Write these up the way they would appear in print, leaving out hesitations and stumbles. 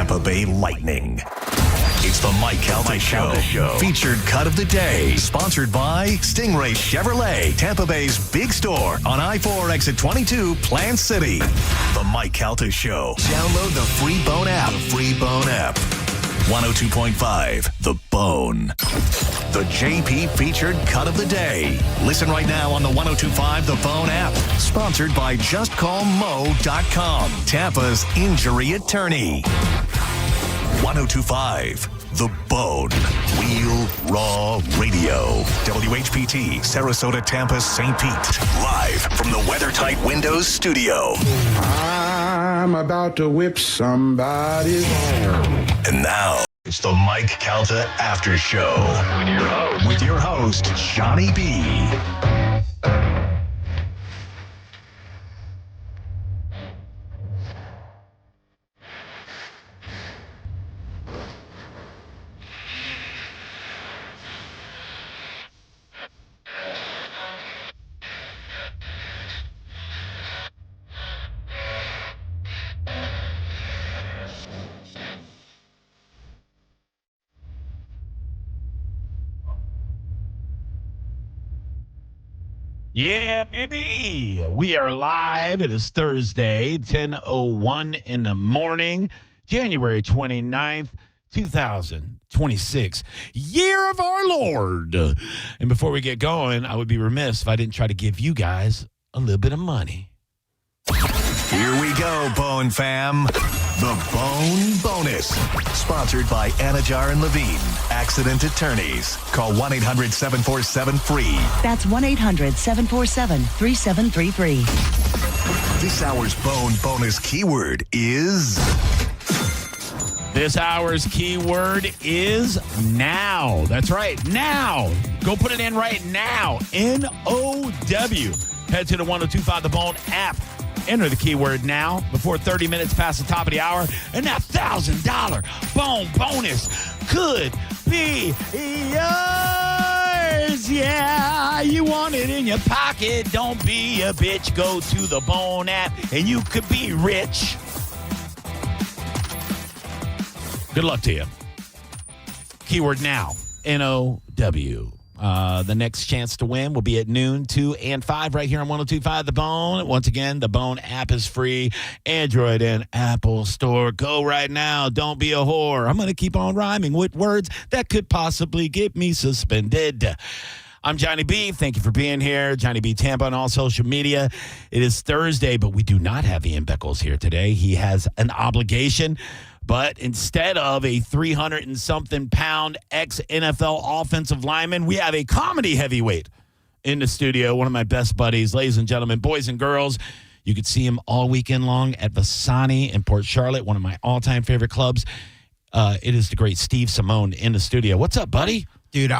Tampa Bay Lightning. It's the Mike Calta Show. Featured cut of the day. Sponsored by Stingray Chevrolet, Tampa Bay's big store on I-4 exit 22, Plant City. The Mike Calta Show. Download the free Bone app. 102.5 The Bone. The JP featured cut of the day. Listen right now on the 102.5 The Bone app. Sponsored by JustCallMo.com, Tampa's injury attorney. 102.5 The Bone. Wheel Raw Radio. WHPT, Sarasota, Tampa, St. Pete. Live from the WeatherTight Windows studio. I'm about to whip somebody's arm. And now, it's the Mike Calta Aftershow. With your host, Johnny B. Yeah, baby. We are live. It is Thursday, 10:01 in the morning, January 29th, 2026, year of our Lord. And before we get going, I would be remiss if I didn't try to give you guys a little bit of money. Here we go, Bone fam. The Bone Bonus. Sponsored by Anajar and Levine, Accident Attorneys. Call 1-800-747-FREE. That's 1-800-747-3733. This hour's Bone Bonus keyword is... This hour's keyword is now. That's right, now. Go put it in right now. N-O-W. Head to the 102.5 The Bone app. Enter the keyword now before 30 minutes past the top of the hour, and that $1,000 Bone Bonus could be yours. Yeah, you want it in your pocket. Don't be a bitch. Go to the Bone app, and you could be rich. Good luck to you. Keyword now, N-O-W. The next chance to win will be at noon, 2 and 5 right here on 102.5 The Bone. Once again, the Bone app is free. Android and Apple Store. Go right now. Don't be a whore. I'm going to keep on rhyming with words that could possibly get me suspended. I'm Johnny B. Thank you for being here. Johnny B. Tampa on all social media. It is Thursday, but we do not have Ian Beckles here today. He has an obligation. But instead of a 300 and something pound ex-NFL offensive lineman, we have a comedy heavyweight in the studio. One of my best buddies, ladies and gentlemen, boys and girls. You could see him all weekend long at Vasani in Port Charlotte, one of my all-time favorite clubs. It is the great Steve Simone in the studio. What's up, buddy? Dude,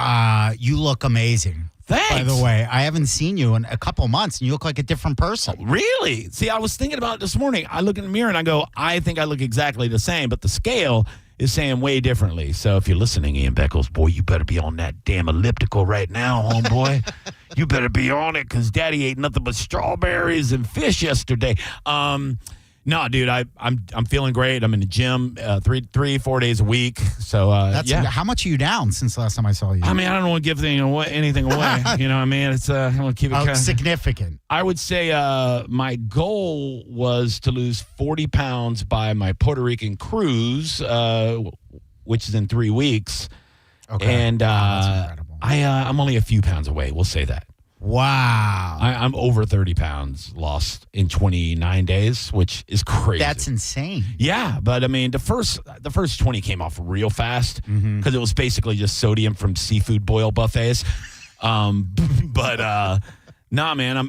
you look amazing. Thanks. By the way, I haven't seen you in a couple months, and you look like a different person. Really? See, I was thinking about it this morning. I look in the mirror, and I go, I think I look exactly the same, but the scale is saying way differently. So if you're listening, Ian Beckles, boy, you better be on that damn elliptical right now, homeboy. You better be on it, because Daddy ate nothing but strawberries and fish yesterday. No, dude, I'm feeling great. I'm in the gym 3-4 days a week. So yeah. How much are you down since the last time I saw you? I mean, I don't want to give anything away. You know what I mean? It's I want to keep it kind of significant. I would say my goal was to lose 40 pounds by my Puerto Rican cruise, which is in 3 weeks. Okay, and that's incredible. I'm only a few pounds away. We'll say that. Wow. I'm over 30 pounds lost in 29 days, which is crazy. That's insane. Yeah, but I mean, the first 20 came off real fast because it was basically just sodium from seafood boil buffets. But nah, man,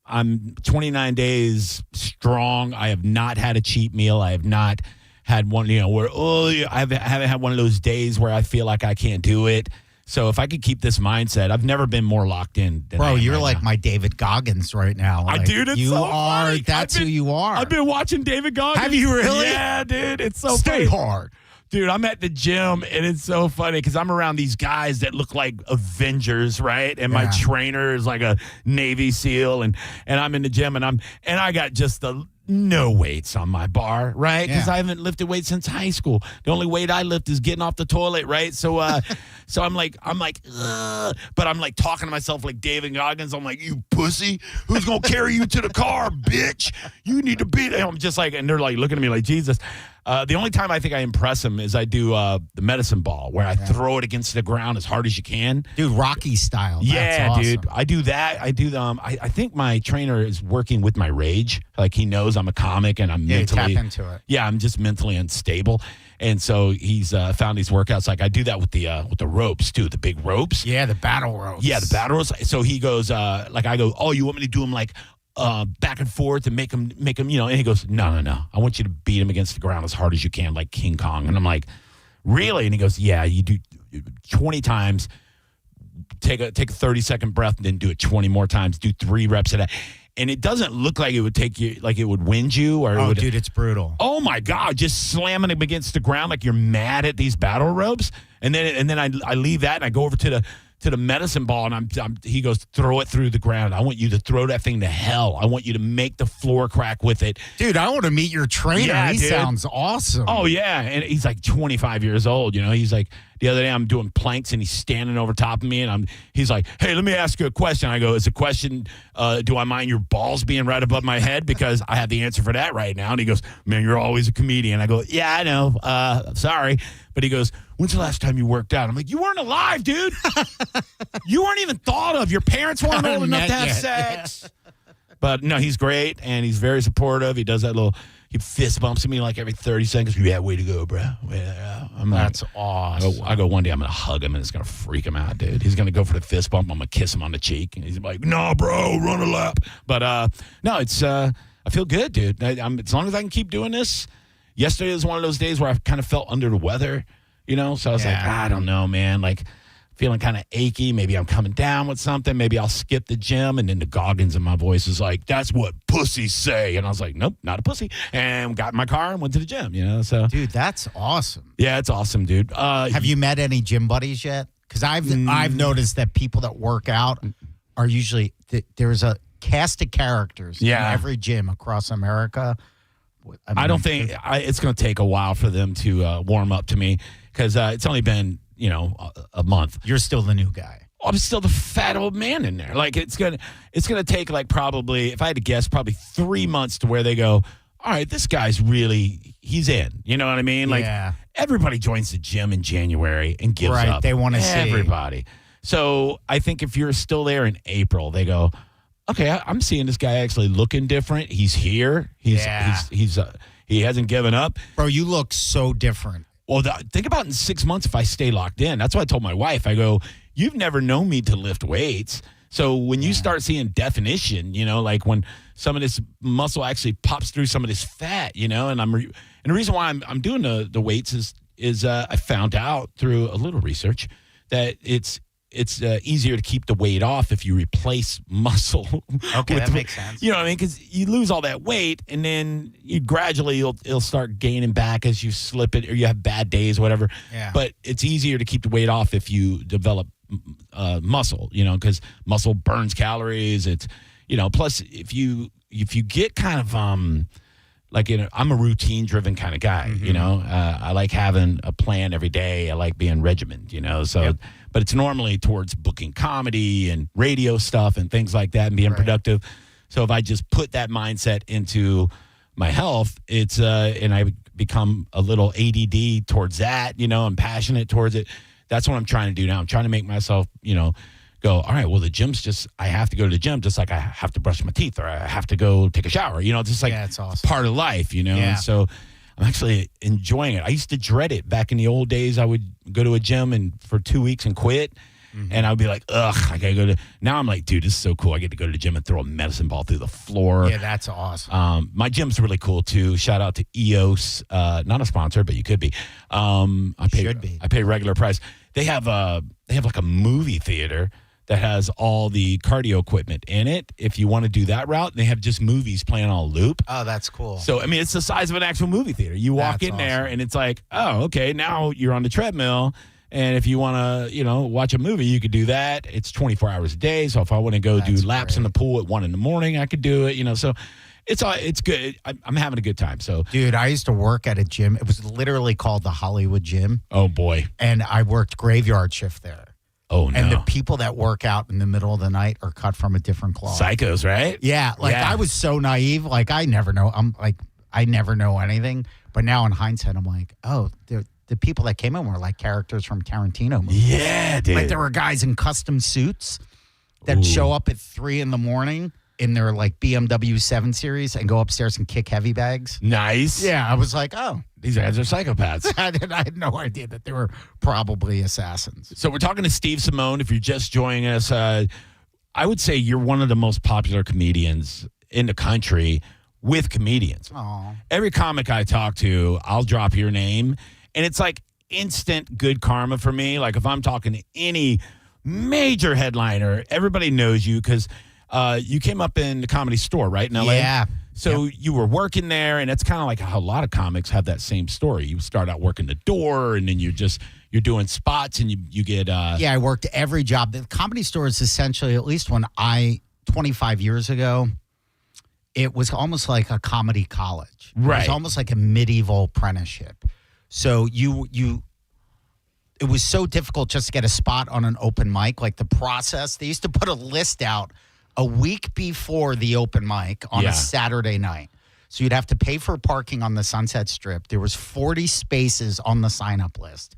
I'm 29 days strong. I have not had a cheat meal. I have not had one, where I haven't had one of those days where I feel like I can't do it. So if I could keep this mindset, I've never been more locked in than Bro, you're right like now. my David Goggins right now. Like, dude, it's you so are. funny. That's who you are. I've been watching David Goggins. Have you really? Yeah, dude, it's so Stay funny. hard. Dude, I'm at the gym, and it's so funny because I'm around these guys that look like Avengers, right? And my trainer is like a Navy SEAL, and I'm in the gym, and I got just no weights on my bar, right? Because I haven't lifted weights since high school. The only weight I lift is getting off the toilet, right? So, so I'm like, ugh. But I'm like talking to myself like David Goggins. I'm like, you pussy, who's gonna carry you to the car, bitch? You need to beat him. I'm just like, and they're like looking at me like Jesus. The only time I think I impress them is I do the medicine ball, where I throw it against the ground as hard as you can. Dude, Rocky style. Yeah, that's awesome. dude. I do that. I do I think my trainer is working with my rage. Like, he knows I'm a comic and I'm mentally. Tap into it. Yeah, I'm just mentally unstable. And so he's found these workouts. Like, I do that with the ropes, too, the big ropes. Yeah, the battle ropes. Yeah, the battle ropes. So he goes, like, I go, oh, you want me to do them like back and forth and make him, you know, and he goes, no. I want you to beat him against the ground as hard as you can, like King Kong. And I'm like, really? And he goes, yeah, you do 20 times, take a 30-second breath, and then do it 20 more times, do 3 reps of that. And it doesn't look like it would take you, like it would wind you. Or it would, dude, it's brutal. Oh, my God, just slamming him against the ground like you're mad at these battle ropes. And then I leave that and I go over to the medicine ball, and he goes, throw it through the ground. I want you to throw that thing to hell. I want you to make the floor crack with it. Dude, I want to meet your trainer. Yeah, he sounds awesome. Oh, yeah. And he's like 25 years old. You know, he's like, the other day I'm doing planks and he's standing over top of me, and he's like, hey, let me ask you a question. I go, is the question, do I mind your balls being right above my head? Because I have the answer for that right now. And he goes, man, you're always a comedian. I go, yeah, I know. Sorry. But he goes, when's the last time you worked out? I'm like, you weren't alive, dude. You weren't even thought of. Your parents weren't old enough to have sex. But no, he's great, and he's very supportive. He does that he fist bumps me like every 30 seconds. Yeah, way to go, bro. That's awesome. I go, one day I'm going to hug him, and it's going to freak him out, dude. He's going to go for the fist bump. I'm going to kiss him on the cheek. And he's like, no, bro, run a lap. But no, it's I feel good, dude. As long as I can keep doing this. Yesterday was one of those days where I kind of felt under the weather, you know? So I was like, I don't know, man. Like, feeling kind of achy. Maybe I'm coming down with something. Maybe I'll skip the gym. And then the Goggins in my voice is like, that's what pussies say. And I was like, nope, not a pussy. And got in my car and went to the gym, you know? So, dude, that's awesome. Yeah, it's awesome, dude. Have you met any gym buddies yet? Because I've noticed that people that work out are usually, there's a cast of characters in every gym across America. I don't think it's going to take a while for them to warm up to me, because it's only been, you know, a month. You're still the new guy. I'm still the fat old man in there. Like, it's gonna take, like, probably, if I had to guess, probably 3 months to where they go, all right, this guy's really, he's in. You know what I mean? Like, everybody joins the gym in January and gives up. They want to see everybody. So I think if you're still there in April, they go, okay, I'm seeing this guy actually looking different. He's here. He hasn't given up. Bro, you look so different. Well, think about in 6 months if I stay locked in. That's what I told my wife. I go, you've never known me to lift weights. So when you start seeing definition, you know, like when some of this muscle actually pops through some of this fat, you know, and the reason why I'm doing the weights is I found out through a little research that it's easier to keep the weight off if you replace muscle. Okay, that makes sense. You know what I mean? Because you lose all that weight, and then you gradually it'll start gaining back as you slip it, or you have bad days, whatever. Yeah. But it's easier to keep the weight off if you develop muscle. You know, because muscle burns calories. It's, you know, plus if you get kind of like, you know, I'm a routine-driven kind of guy. You know, I like having a plan every day. I like being regimented. You know, so. Yep. But it's normally towards booking comedy and radio stuff and things like that and being productive. So if I just put that mindset into my health, it's and I become a little ADD towards that, you know, I'm passionate towards it. That's what I'm trying to do now. I'm trying to make myself, you know, go, all right, well, the gym's just, I have to go to the gym just like I have to brush my teeth, or I have to go take a shower, you know, just like it's awesome. Part of life, you know. And so I'm actually enjoying it. I used to dread it back in the old days. I would go to a gym and for 2 weeks and quit. And I would be like, ugh, I got to go to. Now I'm like, dude, this is so cool. I get to go to the gym and throw a medicine ball through the floor. Yeah, that's awesome. My gym's really cool, too. Shout out to EOS. Not a sponsor, but you could be. I pay regular price. They have like a movie theater that has all the cardio equipment in it. If you want to do that route, they have just movies playing on a loop. Oh, that's cool. So, I mean, it's the size of an actual movie theater. You walk in there and it's like, oh, okay, now you're on the treadmill. And if you want to, watch a movie, you could do that. It's 24 hours a day. So if I want to go do laps in the pool at 1 a.m, I could do it, so it's good. I'm having a good time. So, dude, I used to work at a gym. It was literally called the Hollywood Gym. Oh, boy. And I worked graveyard shift there. Oh, no. And the people that work out in the middle of the night are cut from a different cloth. Psychos, right? Yeah. I was so naive. Like, I never know. I never know anything. But now in hindsight, I'm like, oh, the people that came in were like characters from Tarantino movies. Yeah, dude. Like, there were guys in custom suits that show up at 3 a.m. in their like BMW 7 Series and go upstairs and kick heavy bags. Nice. Yeah, I was like, oh. These guys are psychopaths. I had no idea that they were probably assassins. So we're talking to Steve Simone. If you're just joining us, I would say you're one of the most popular comedians in the country with comedians. Aww. Every comic I talk to, I'll drop your name, and it's like instant good karma for me. Like if I'm talking to any major headliner, everybody knows you because you came up in the Comedy Store, right, in LA? Yeah. So you were working there, and it's kind of like how a lot of comics have that same story. You start out working the door, and then you're doing spots, and you get... Yeah, I worked every job. The Comedy Store is essentially, at least 25 years ago, it was almost like a comedy college. Right. It was almost like a medieval apprenticeship. So it was so difficult just to get a spot on an open mic. Like the process, they used to put a list out a week before the open mic on a Saturday night. So you'd have to pay for parking on the Sunset Strip. There was 40 spaces on the sign-up list.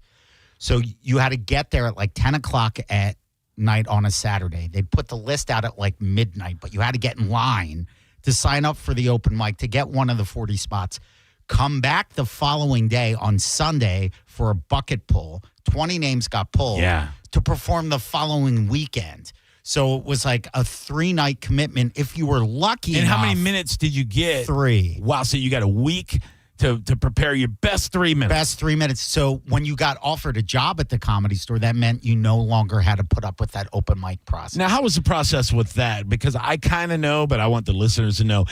So you had to get there at like 10 o'clock at night on a Saturday. They'd put the list out at like midnight, but you had to get in line to sign up for the open mic to get one of the 40 spots. Come back the following day on Sunday for a bucket pull. 20 names got pulled to perform the following weekend. So it was like a 3-night commitment if you were lucky And enough. how many minutes did you get? 3. Wow, so you got a week to prepare your best 3 minutes. Best 3 minutes. So when you got offered a job at the Comedy Store, that meant you no longer had to put up with that open mic process. Now, how was the process with that? Because I kind of know, but I want the listeners to know.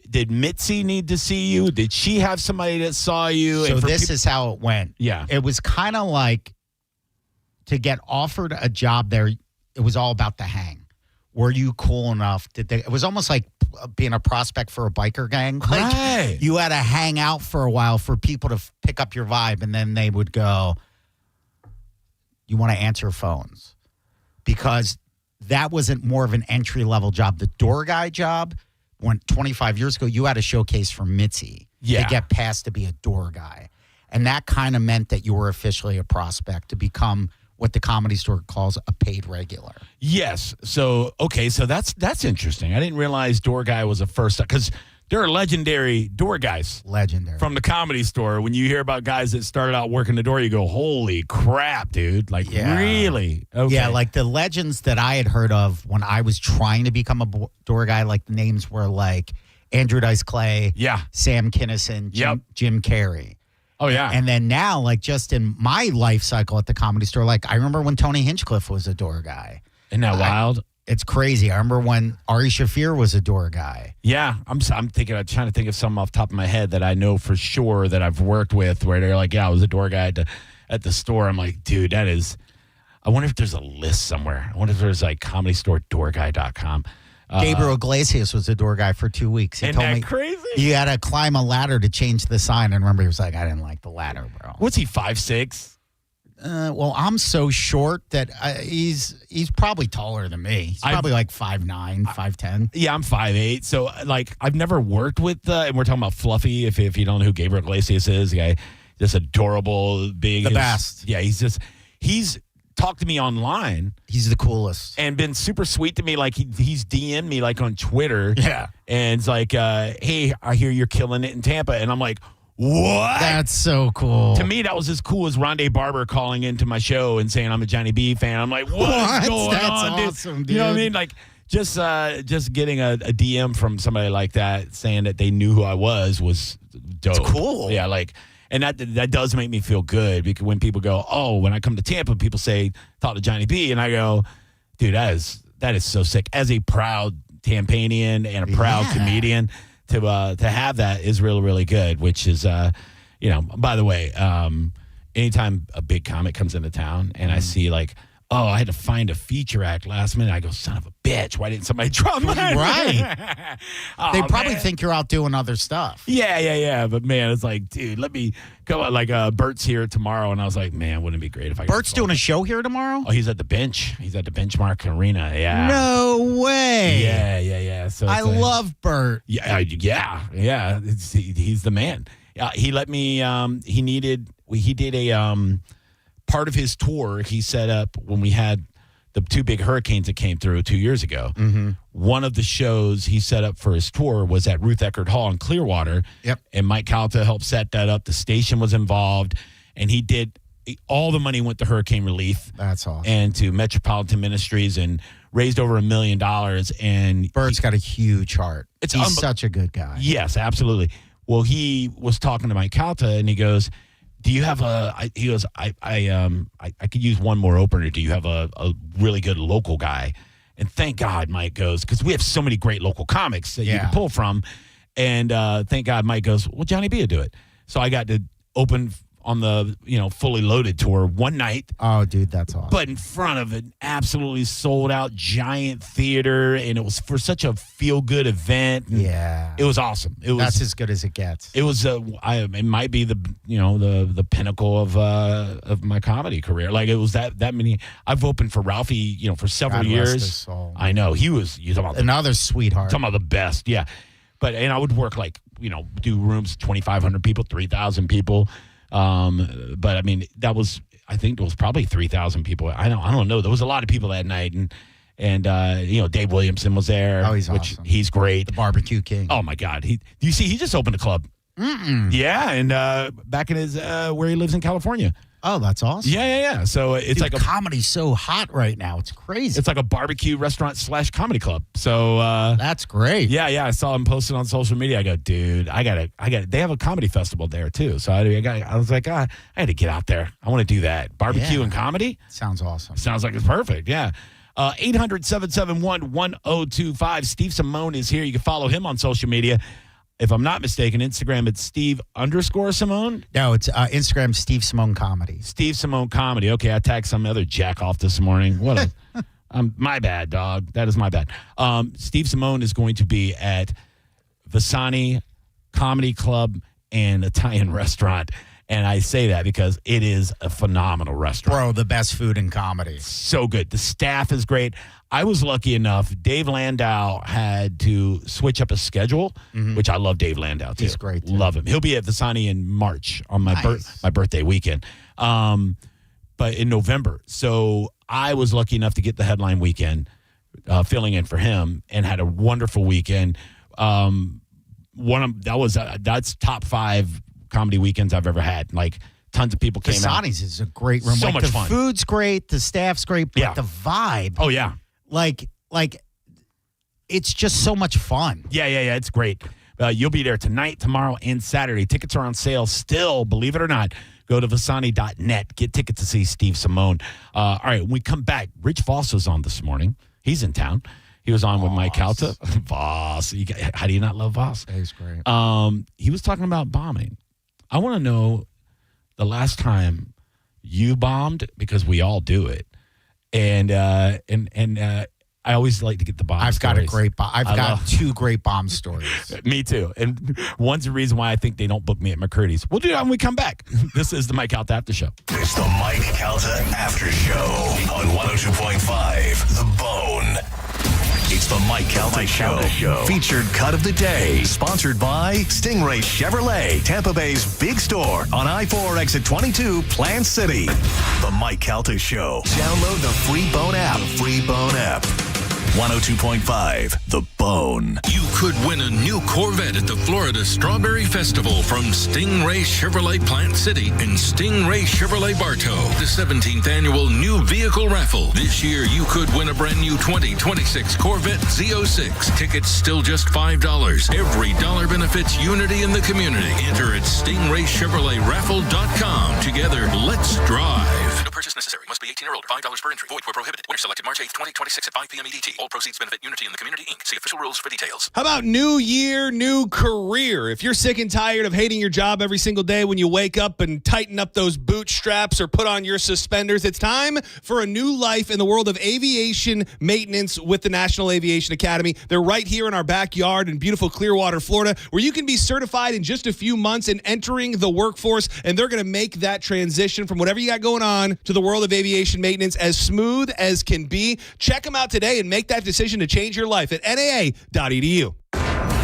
Did Mitzi need to see you? Did she have somebody that saw you? So this is how it went. Yeah. It was kind of like to get offered a job there, it was all about the hang. Were you cool enough? It was almost like being a prospect for a biker gang. Like Right. You had to hang out for a while for people to pick up your vibe, and then they would go, you want to answer phones. Because that wasn't more of an entry-level job. The door guy job, when 25 years ago, you had a showcase for Mitzi to get passed to be a door guy. And that kind of meant that you were officially a prospect to become what the Comedy Store calls a paid regular. Yes. So, okay. So that's interesting. I didn't realize door guy was a first, because there are legendary door guys. Legendary. From the Comedy Store. When you hear about guys that started out working the door, you go, holy crap, dude. Like, really? Okay. Yeah, like the legends that I had heard of when I was trying to become a door guy, like the names were like Andrew Dice Clay, Sam Kinison, Jim Carrey. Oh, yeah. And then now, like just in my life cycle at the Comedy Store, like I remember when Tony Hinchcliffe was a door guy. Isn't that wild? It's crazy. I remember when Ari Shaffir was a door guy. Yeah, I'm trying to think of some off the top of my head that I know for sure that I've worked with where they're like, I was a door guy at the store. I'm like, dude, that is, I wonder if there's a list somewhere. I wonder if there's like comedystoredoorguy.com. Gabriel Iglesias was a door guy for 2 weeks. He Isn't told that me crazy? you had to climb a ladder to change the sign. And remember, he was like, I didn't like the ladder, bro. What's he, 5'6"? Well, I'm so short that he's probably taller than me. He's probably like 5'9", 5'10". Yeah, I'm 5'8". So, like, I've never worked with, and we're talking about Fluffy, if you don't know who Gabriel Iglesias is, the guy, just adorable, big. The best. Yeah, he's talked to me online. He's the coolest. And been super sweet to me. Like, he's DM'd me, like, on Twitter. Yeah. And it's like, hey, I hear you're killing it in Tampa. And I'm like, what? That's so cool. To me, that was as cool as Rondé Barber calling into my show and saying I'm a Johnny B fan. I'm like, what's going That's on, awesome, dude? You know what I mean? Like, just getting a DM from somebody like that saying that they knew who I was dope. It's cool. Yeah, like, and that does make me feel good because when people go, oh, when I come to Tampa, people say, talk to Johnny B. And I go, Dude, that is so sick. As a proud Tampanian and a proud comedian, to have that is really, really good. Which is, by the way, anytime a big comic comes into town and I see like, oh, I had to find a feature act last minute. I go, son of a bitch. Why didn't somebody drop mine? Right. They probably think you're out doing other stuff. Yeah. But, man, it's like, dude, let me go. Like, Bert's here tomorrow. And I was like, man, wouldn't it be great if I Bert's doing a show here tomorrow? Oh, he's at the bench. He's at the Benchmark Arena. Yeah. No way. Yeah. So I love Bert. Yeah. He's the man. He let me, he did a, part of his tour he set up when we had the two big hurricanes that came through 2 years ago. Mm-hmm. One of the shows he set up for his tour was at Ruth Eckerd Hall in Clearwater. Yep. And Mike Calta helped set that up. The station was involved. And he did, all the money went to hurricane relief. That's awesome. And to Metropolitan Ministries, and raised over $1 million. And Bert's got a huge heart. He's such a good guy. Yes, absolutely. Well, he was talking to Mike Calta, and he goes, do you have I could use one more opener. Do you have a really good local guy? And thank God Mike goes, because we have so many great local comics that you can pull from. And thank God Mike goes, well, Johnny B will do it. So I got to open on the Fully Loaded tour one night. Oh, dude, that's awesome. But in front of an absolutely sold out giant theater, and it was for such a feel good event. Yeah, it was awesome. That's as good as it gets. It was it might be the pinnacle of my comedy career. Like, it was that many. I've opened for Ralphie for several God years. rest his soul. I know he was. You talking about another sweetheart. Talking about the best. Yeah, and I would work do rooms 2,500 people, 3,000 people. But I mean, I think there was probably 3,000 people. I don't know. There was a lot of people that night, and Dave Williamson was there. Oh, he's awesome. He's great. The barbecue king. Oh my God. Do you see? He just opened a club. Mm-mm. Yeah, and back in his where he lives in California. Oh, that's awesome. Yeah. So it's like comedy's so hot right now. It's crazy. It's like a barbecue restaurant / comedy club. So that's great. Yeah. I saw him posted on social media. I go, dude, I got. They have a comedy festival there too. So I was like, I had to get out there. I want to do that. Barbecue and comedy. Sounds awesome. Sounds like it's perfect. Yeah. 800-771-1025. Steve Simone is here. You can follow him on social media. If I'm not mistaken, Instagram, it's Steve_Simone. No, it's Instagram, Steve Simone Comedy. Steve Simone Comedy. Okay, I tagged some other jack off this morning. What my bad, dog. That is my bad. Steve Simone is going to be at Vasani Comedy Club and Italian Restaurant. And I say that because it is a phenomenal restaurant. Bro, the best food in comedy. So good. The staff is great. I was lucky enough. Dave Landau had to switch up his schedule, which I love Dave Landau, too. He's great, too. Love him. He'll be at Vasani in March on my birthday weekend, but in November. So I was lucky enough to get the headline weekend, filling in for him, and had a wonderful weekend. That's top 5 comedy weekends I've ever had. Like, tons of people came out. Vasani's is a great room. So much the fun. The food's great. The staff's great. But the vibe. Oh, yeah. Like, it's just so much fun. Yeah. It's great. You'll be there tonight, tomorrow, and Saturday. Tickets are on sale still, believe it or not. Go to Vasani.net. Get tickets to see Steve Simone. All right, when we come back, Rich Voss was on this morning. He's in town. He was on with Mike Calta. Voss. How do you not love Voss? He's great. He was talking about bombing. I want to know the last time you bombed, because we all do it. And I always like to get the bomb I've stories. got a great bomb. I've got 2 great bomb stories. Me too. And one's the reason why I think they don't book me at McCurdy's. We'll do that when we come back. This is the Mike Calta After Show. It's the Mike Calta After Show on 102.5 The Bone. It's the Mike Calta Show. Featured cut of the day. Sponsored by Stingray Chevrolet, Tampa Bay's big store on I-4 exit 22, Plant City. The Mike Calta Show. Download the free Bone app. 102.5 The Bone. You could win a new Corvette at the Florida Strawberry Festival from Stingray Chevrolet Plant City and Stingray Chevrolet Bartow. The 17th annual new vehicle raffle. This year you could win a brand new 2026 Corvette Z06. Tickets still just $5. Every dollar benefits unity in the community. Enter at stingraychevroletraffle.com. Together, let's drive. No purchase purchase necessary. Must be 18 or older. $5 per entry. Void where prohibited. Winner selected March 8th, 2026 at 5 p.m. EDT. All proceeds benefit Unity and the Community, Inc. See official rules for details. How about new year, new career? If you're sick and tired of hating your job every single day when you wake up and tighten up those bootstraps or put on your suspenders, it's time for a new life in the world of aviation maintenance with the National Aviation Academy. They're right here in our backyard in beautiful Clearwater, Florida, where you can be certified in just a few months and entering the workforce, and they're going to make that transition from whatever you got going on to the world of aviation maintenance as smooth as can be. Check them out today and make that decision to change your life at naa.edu.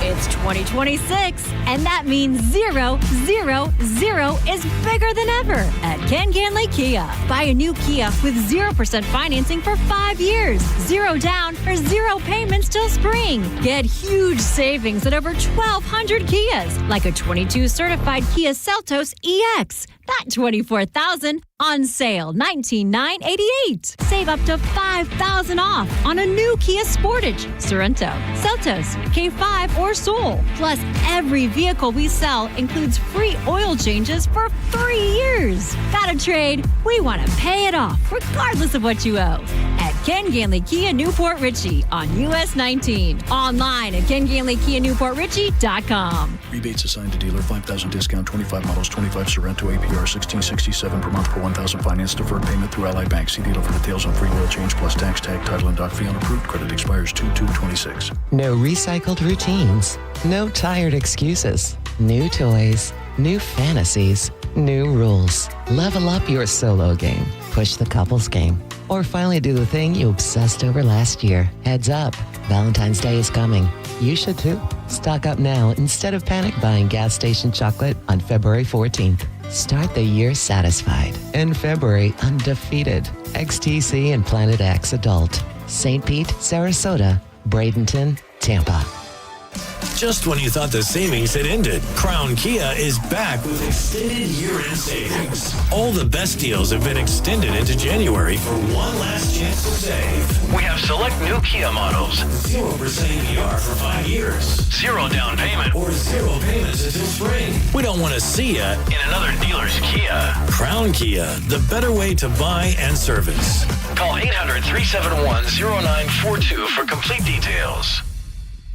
It's 2026, and that means 0, 0, 0 is bigger than ever at Ken Ganley Kia. Buy a new Kia with 0% financing for 5 years, 0 down or 0 payments till spring. Get huge savings at over 1,200 Kias, like a 22 certified Kia Seltos EX. That $24,000 on sale, $19,988. Save up to $5,000 off on a new Kia Sportage, Sorento, Seltos, K5, or Soul. Plus, every vehicle we sell includes free oil changes for 3 years. Got a trade? We want to pay it off, regardless of what you owe. At Ken Ganley Kia Newport Richie on US 19. Online at KenGanleyKia NewportRichie.com. Rebates assigned to dealer, 5,000 discount, 25 models, 25 Sorento APR, 1667 per month per 1,000 finance deferred payment through Ally Bank. See dealer for details on free oil change plus tax, tag, title, and dock fee on approved. Credit expires 2/2/26. No recycled routines. No tired excuses. New toys. New fantasies. New rules. Level up your solo game. Push the couples game. Or finally do the thing you obsessed over last year. Heads up. Valentine's Day is coming. You should too. Stock up now instead of panic buying gas station chocolate on February 14th. Start the year satisfied. In February, undefeated. XTC and Planet X Adult. St. Pete, Sarasota, Bradenton, Tampa. Just when you thought the savings had ended, Crown Kia is back with extended year-end savings. All the best deals have been extended into January for one last chance to save. We have select new Kia models. 0% APR for 5 years. 0 down payment. Or 0 payments until spring. We don't want to see you in another dealer's Kia. Crown Kia, the better way to buy and service. Call 800-371-0942 for complete details.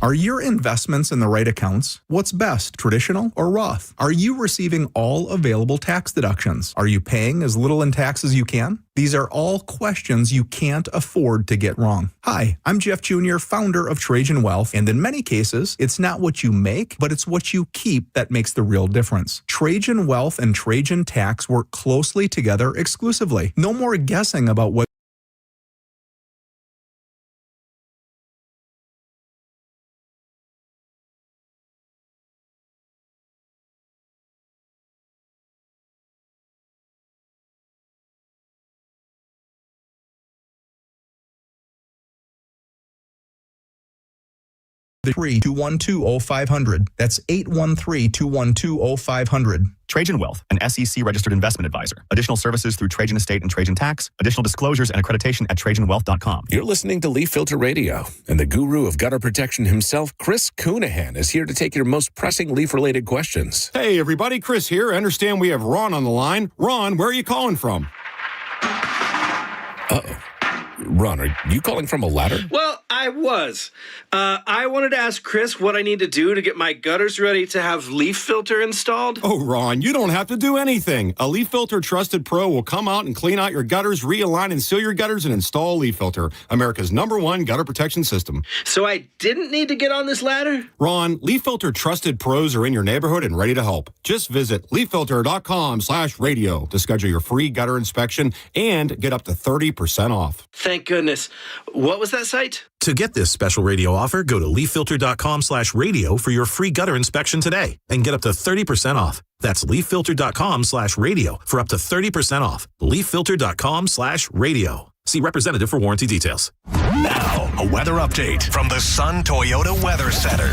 Are your investments in the right accounts? What's best, traditional or Roth? Are you receiving all available tax deductions? Are you paying as little in tax as you can? These are all questions you can't afford to get wrong. Hi, I'm Jeff Jr., founder of Trajan Wealth, and in many cases, it's not what you make, but it's what you keep that makes the real difference. Trajan Wealth and Trajan Tax work closely together exclusively. No more guessing about what the 813-212-0500. That's 813-212-0500. Trajan Wealth, an SEC registered investment advisor. Additional services through Trajan Estate and Trajan Tax. Additional disclosures and accreditation at TrajanWealth.com. You're listening to Leaf Filter Radio, and the guru of gutter protection himself, Chris Coonahan, is here to take your most pressing leaf-related questions. Hey, everybody, Chris here. I understand we have Ron on the line. Ron, where are you calling from? Uh-oh. Ron, are you calling from a ladder? Well, I was. I wanted to ask Chris what I need to do to get my gutters ready to have leaf filter installed. Oh, Ron, you don't have to do anything. A Leaf Filter Trusted Pro will come out and clean out your gutters, realign and seal your gutters, and install Leaf Filter, America's #1 gutter protection system. So I didn't need to get on this ladder? Ron, Leaf Filter Trusted Pros are in your neighborhood and ready to help. Just visit leaffilter.com/radio to schedule your free gutter inspection and get up to 30% off. Thank goodness. What was that site? To get this special radio offer, go to leaffilter.com/radio for your free gutter inspection today and get up to 30% off. That's leaffilter.com/radio for up to 30% off. leaffilter.com/radio. See representative for warranty details. Now, a weather update from the Sun Toyota Weather Center.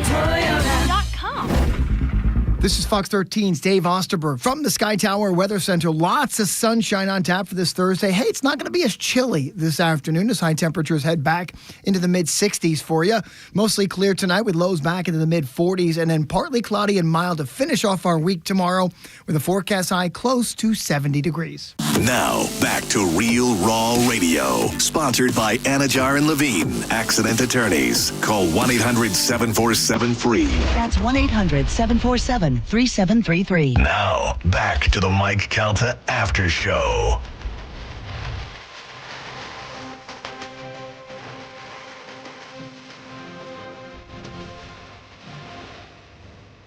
Toyota.com. This is Fox 13's Dave Osterberg from the Sky Tower Weather Center. Lots of sunshine on tap for this Thursday. Hey, it's not going to be as chilly this afternoon as high temperatures head back into the mid-60s for you. Mostly clear tonight with lows back into the mid-40s, and then partly cloudy and mild to finish off our week tomorrow with a forecast high close to 70 degrees. Now, back to Real Raw Radio. Sponsored by Anajar and Levine, Accident Attorneys. Call 1-800-747-FREE. That's 1-800-747-3733. Now, back to the Mike Calta After Show.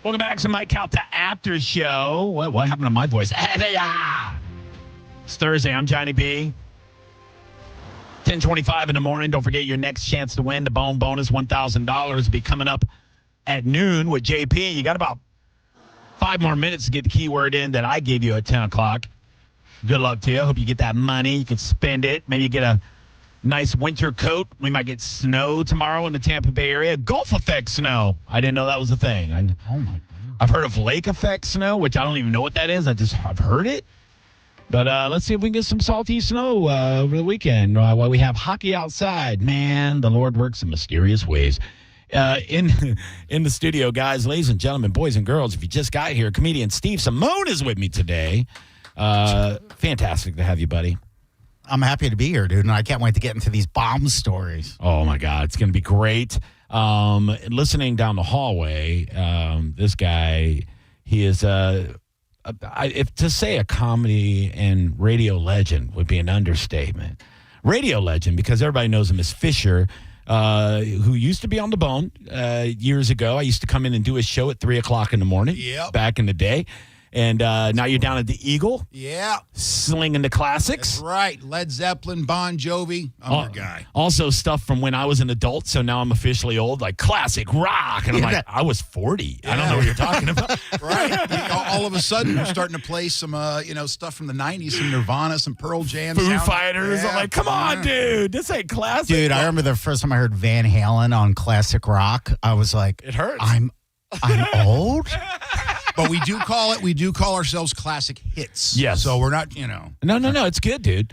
Welcome back to Mike Calta After Show. What happened to my voice? It's Thursday. I'm Johnny B. 10:25 in the morning. Don't forget your next chance to win the Bone Bonus $1,000 will be coming up at noon with JP. You got about 5 more minutes to get the keyword in that I gave you at 10 o'clock. Good luck to you. Hope you get that money. You can spend it. Maybe get a nice winter coat. We might get snow tomorrow in the Tampa Bay area. Gulf effect snow. I didn't know that was a thing. I've heard of lake effect snow, which I don't even know what that is. I've heard it. But let's see if we can get some salty snow over the weekend while we have hockey outside. Man, the Lord works in mysterious ways. In the studio, guys, ladies and gentlemen, boys and girls, if you just got here, comedian Steve Simone is with me today. Fantastic to have you, buddy. I'm happy to be here, dude, and I can't wait to get into these bomb stories. Oh, my God. It's going to be great. Listening down the hallway, this guy, he is if to say a comedy and radio legend would be an understatement. Radio legend, because everybody knows him as Fisher, who used to be on The Bone years ago. I used to come in and do his show at 3 o'clock in the morning back in the day. And now you're down at the Eagle. Yeah. Slinging the classics. That's right. Led Zeppelin, Bon Jovi. I'm your guy. Also stuff from when I was an adult, so now I'm officially old, like classic rock. And I'm like, I was 40. I don't know what you're talking about. Right. All of a sudden, you're starting to play some, stuff from the 90s, some Nirvana, some Pearl Jam. Foo Fighters. Yeah. I'm like, come on, dude. This ain't classic. Dude, I remember the first time I heard Van Halen on classic rock. I was like, it hurts. I'm old? But we do call ourselves classic hits. Yes. So we're not, No, it's good, dude.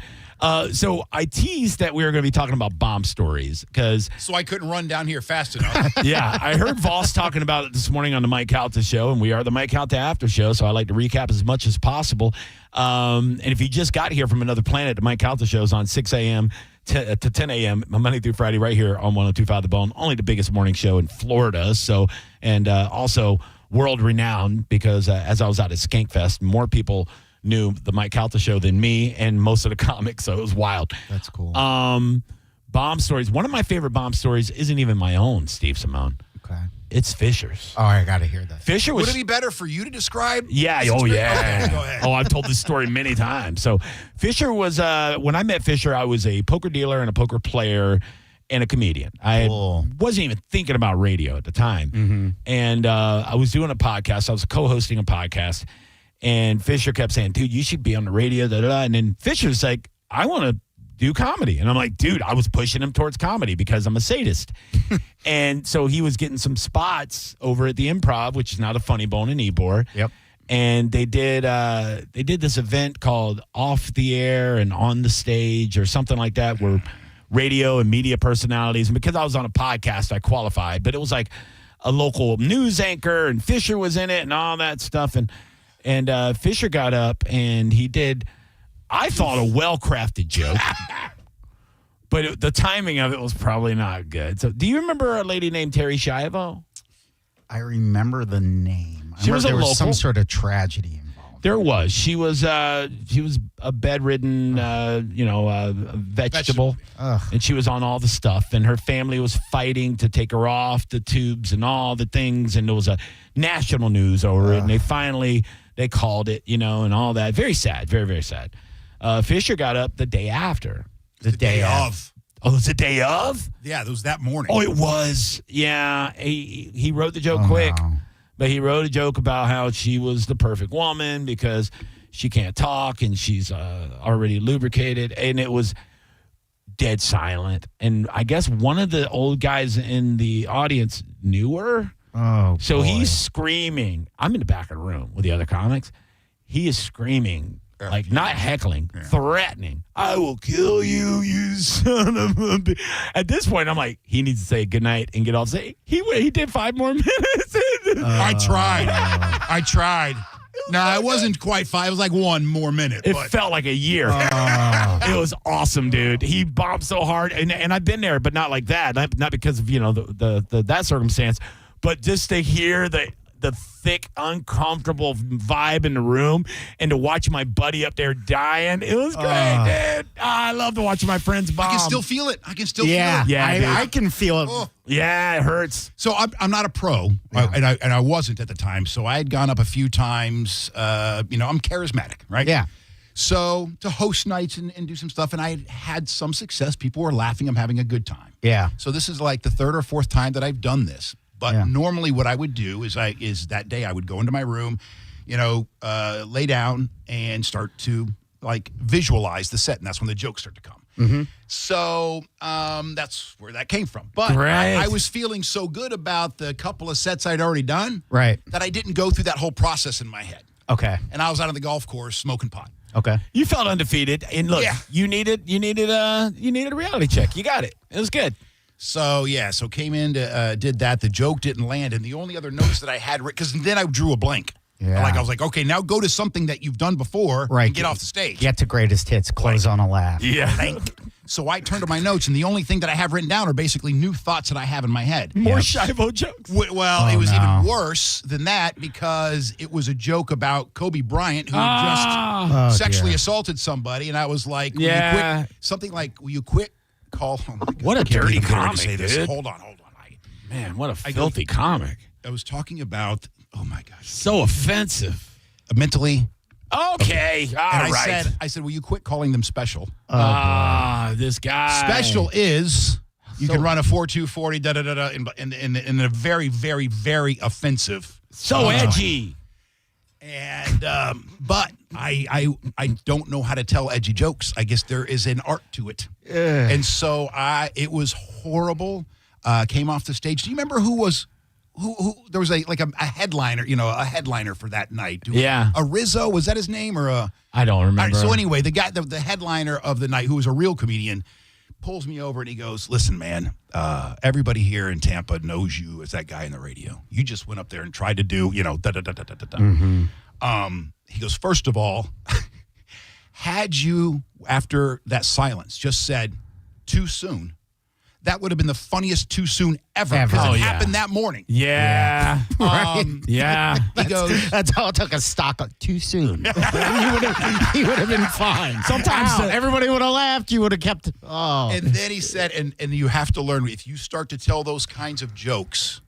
So I teased that we were going to be talking about bomb stories because. So I couldn't run down here fast enough. Yeah, I heard Voss talking about it this morning on the Mike Calta Show, and we are the Mike Calta After Show, so I like to recap as much as possible. And if you just got here from another planet, the Mike Calta Show is on 6 a.m. to 10 a.m. Monday through Friday right here on 102.5 The Bone, only the biggest morning show in Florida. So, and also world-renowned because as I was out at Skankfest, more people knew the Mike Calta Show than me and most of the comics, so it was wild. That's cool. Bomb stories. One of my favorite bomb stories isn't even my own, Steve Simone. Okay. It's Fisher's. Oh, I got to hear that. Fisher was. Would it be better for you to describe? Yeah. Okay, go ahead. Oh, I've told this story many times. So Fisher was, when I met Fisher, I was a poker dealer and a poker player and a comedian. I wasn't even thinking about radio at the time. Mm-hmm. And I was doing a podcast. I was co-hosting a podcast. And Fisher kept saying, dude, you should be on the radio. Da, da, da. And then Fisher's like, I want to do comedy. And I'm like, dude, I was pushing him towards comedy because I'm a sadist. And so he was getting some spots over at the Improv, which is now the Funny Bone in Ybor. Yep. And they did this event called Off the Air and On the Stage or something like that, where radio and media personalities, and because I was on a podcast, I qualified, but it was like a local news anchor, and Fisher was in it and all that stuff. And Fisher got up and he did, I thought, a well-crafted joke. But the timing of it was probably not good. So do you remember a lady named Terry Schiavo? I remember the name. She was a there local. Was some sort of tragedy involved. There was. She was a bedridden, vegetable. And she was on all the stuff. And her family was fighting to take her off the tubes and all the things. And there was a national news over it. And they called it, and all that. Very sad. Very, very sad. Fisher got up the day after. The day of. Oh, it was the day of? Yeah, it was that morning. Oh, it was. Yeah. He wrote the joke quick. No. But he wrote a joke about how she was the perfect woman because she can't talk and she's already lubricated. And it was dead silent. And I guess one of the old guys in the audience knew her. Oh, So boy. he's screaming. I'm in the back of the room with the other comics. He is screaming, like not heckling, threatening. I will kill you, you son of a bitch. At this point, I'm like, he needs to say goodnight and get off. Say he did 5 more minutes. I tried. No, it wasn't quite 5. It was like 1 more minute. It but felt like a year. It was awesome, dude. He bombed so hard, and I've been there, but not like that. Not because of the that circumstance, but just to hear the thick, uncomfortable vibe in the room, and to watch my buddy up there dying. It was great, dude. I love to watch my friends bomb. I can still feel it. feel it. Yeah, I can feel it. Oh. Yeah, it hurts. So I'm not a pro, and I wasn't at the time. So I had gone up a few times. I'm charismatic, right? Yeah. So to host nights and do some stuff, and I had some success. People were laughing. I'm having a good time. Yeah. So this is like the 3rd or 4th time that I've done this. But normally what I would do is that day I would go into my room, lay down and start to like visualize the set. And that's when the jokes start to come. Mm-hmm. So that's where that came from. But I was feeling so good about the couple of sets I'd already done that I didn't go through that whole process in my head. Okay. And I was out on the golf course smoking pot. Okay. You felt undefeated, and look, you needed a reality check. You got it. It was good. So came in to did that. The joke didn't land, and the only other notes that I had, because then I drew a blank. Yeah. I was like, okay, now go to something that you've done before and get off the stage. Get to greatest hits, close on a laugh. Yeah. So I turned to my notes, and the only thing that I have written down are basically new thoughts that I have in my head. More Shivo jokes. Well, it was even worse than that, because it was a joke about Kobe Bryant, who had just sexually assaulted somebody, and I was like, will you quit? Something like, will you quit? Call. Oh my God. What a dirty comic, say this. dude. Hold on. Man, what a filthy comic. I was talking about, oh my gosh. So offensive. Mentally. Okay. All and right. I said, will you quit calling them special? This guy. Special is you can run a 4.240 da-da-da-da in a very, very, very offensive. So edgy. And but I don't know how to tell edgy jokes. I guess there is an art to it. And so it was horrible. Came off the stage. Do you remember who there was a headliner for that night? A Rizzo, was that his name, or a? I don't remember. All right, so anyway, the guy, the headliner of the night, who was a real comedian, pulls me over and he goes, "Listen, man, everybody here in Tampa knows you as that guy in the radio. You just went up there and tried to do, da-da-da-da-da-da." He goes, "First of all, had you, after that silence, just said too soon, that would have been the funniest too soon ever, because it happened that morning." Yeah. Yeah. He goes, that's how it took a stock of too soon. he would have been fine. Sometimes everybody would have laughed. You would have kept. Oh. And then he said, and you have to learn, if you start to tell those kinds of jokes,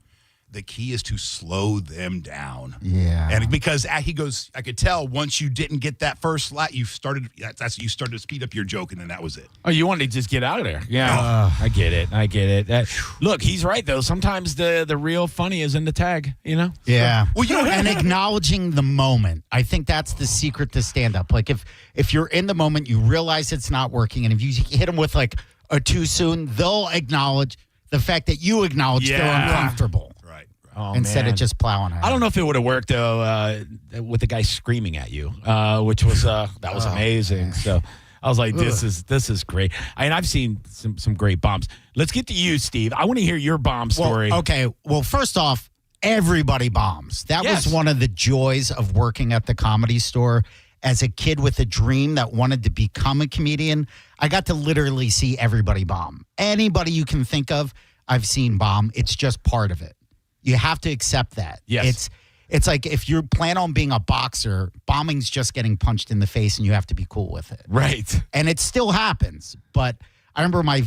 the key is to slow them down. Yeah. And because he goes, I could tell once you didn't get that first laugh, you started to speed up your joke, and then that was it. Oh, you wanted to just get out of there. Yeah. I get it. Look, he's right, though. Sometimes the real funny is in the tag, Yeah. So. Well, and acknowledging the moment. I think that's the secret to stand up. Like if you're in the moment, you realize it's not working, and if you hit them with like a too soon, they'll acknowledge the fact that you acknowledge they're uncomfortable. Oh, instead of just plowing ahead. I don't know if it would have worked though with the guy screaming at you, which was that was amazing. Man. So I was like, this is great. And I've seen some great bombs. Let's get to you, Steve. I want to hear your bomb story. Well, okay. Well, first off, everybody bombs. That was one of the joys of working at the Comedy Store. As a kid with a dream that wanted to become a comedian, I got to literally see everybody bomb. Anybody you can think of, I've seen bomb. It's just part of it. You have to accept that. Yes. It's like if you plan on being a boxer, bombing's just getting punched in the face, and you have to be cool with it. Right. And it still happens. But I remember my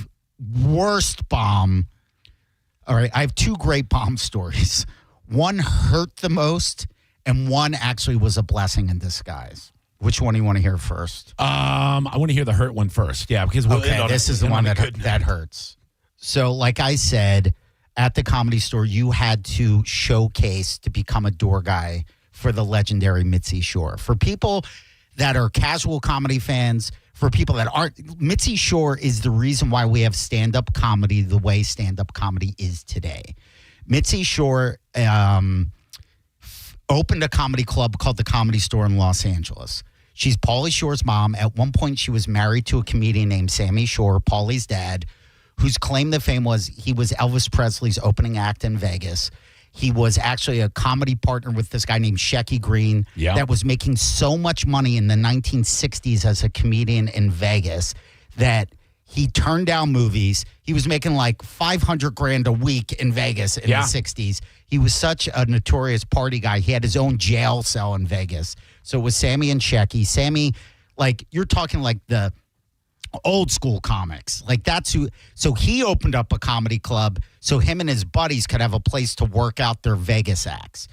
worst bomb. All right, I have 2 great bomb stories. One hurt the most, and one actually was a blessing in disguise. Which one do you want to hear first? I want to hear the hurt one first. Yeah, because this is the one that hurts. So, like I said, at the Comedy Store, you had to showcase to become a door guy for the legendary Mitzi Shore. For people that are casual comedy fans, for people that aren't, Mitzi Shore is the reason why we have stand-up comedy the way stand-up comedy is today. Mitzi Shore opened a comedy club called the Comedy Store in Los Angeles. She's Pauly Shore's mom. At one point, she was married to a comedian named Sammy Shore, Pauly's dad, whose claim to fame was he was Elvis Presley's opening act in Vegas. He was actually a comedy partner with this guy named Shecky Green that was making so much money in the 1960s as a comedian in Vegas that he turned down movies. He was making like $500,000 a week in Vegas in the 60s. He was such a notorious party guy. He had his own jail cell in Vegas. So it was Sammy and Shecky. Sammy, like, you're talking like the old school comics. Like, that's who. So he opened up a comedy club so him and his buddies could have a place to work out their Vegas acts.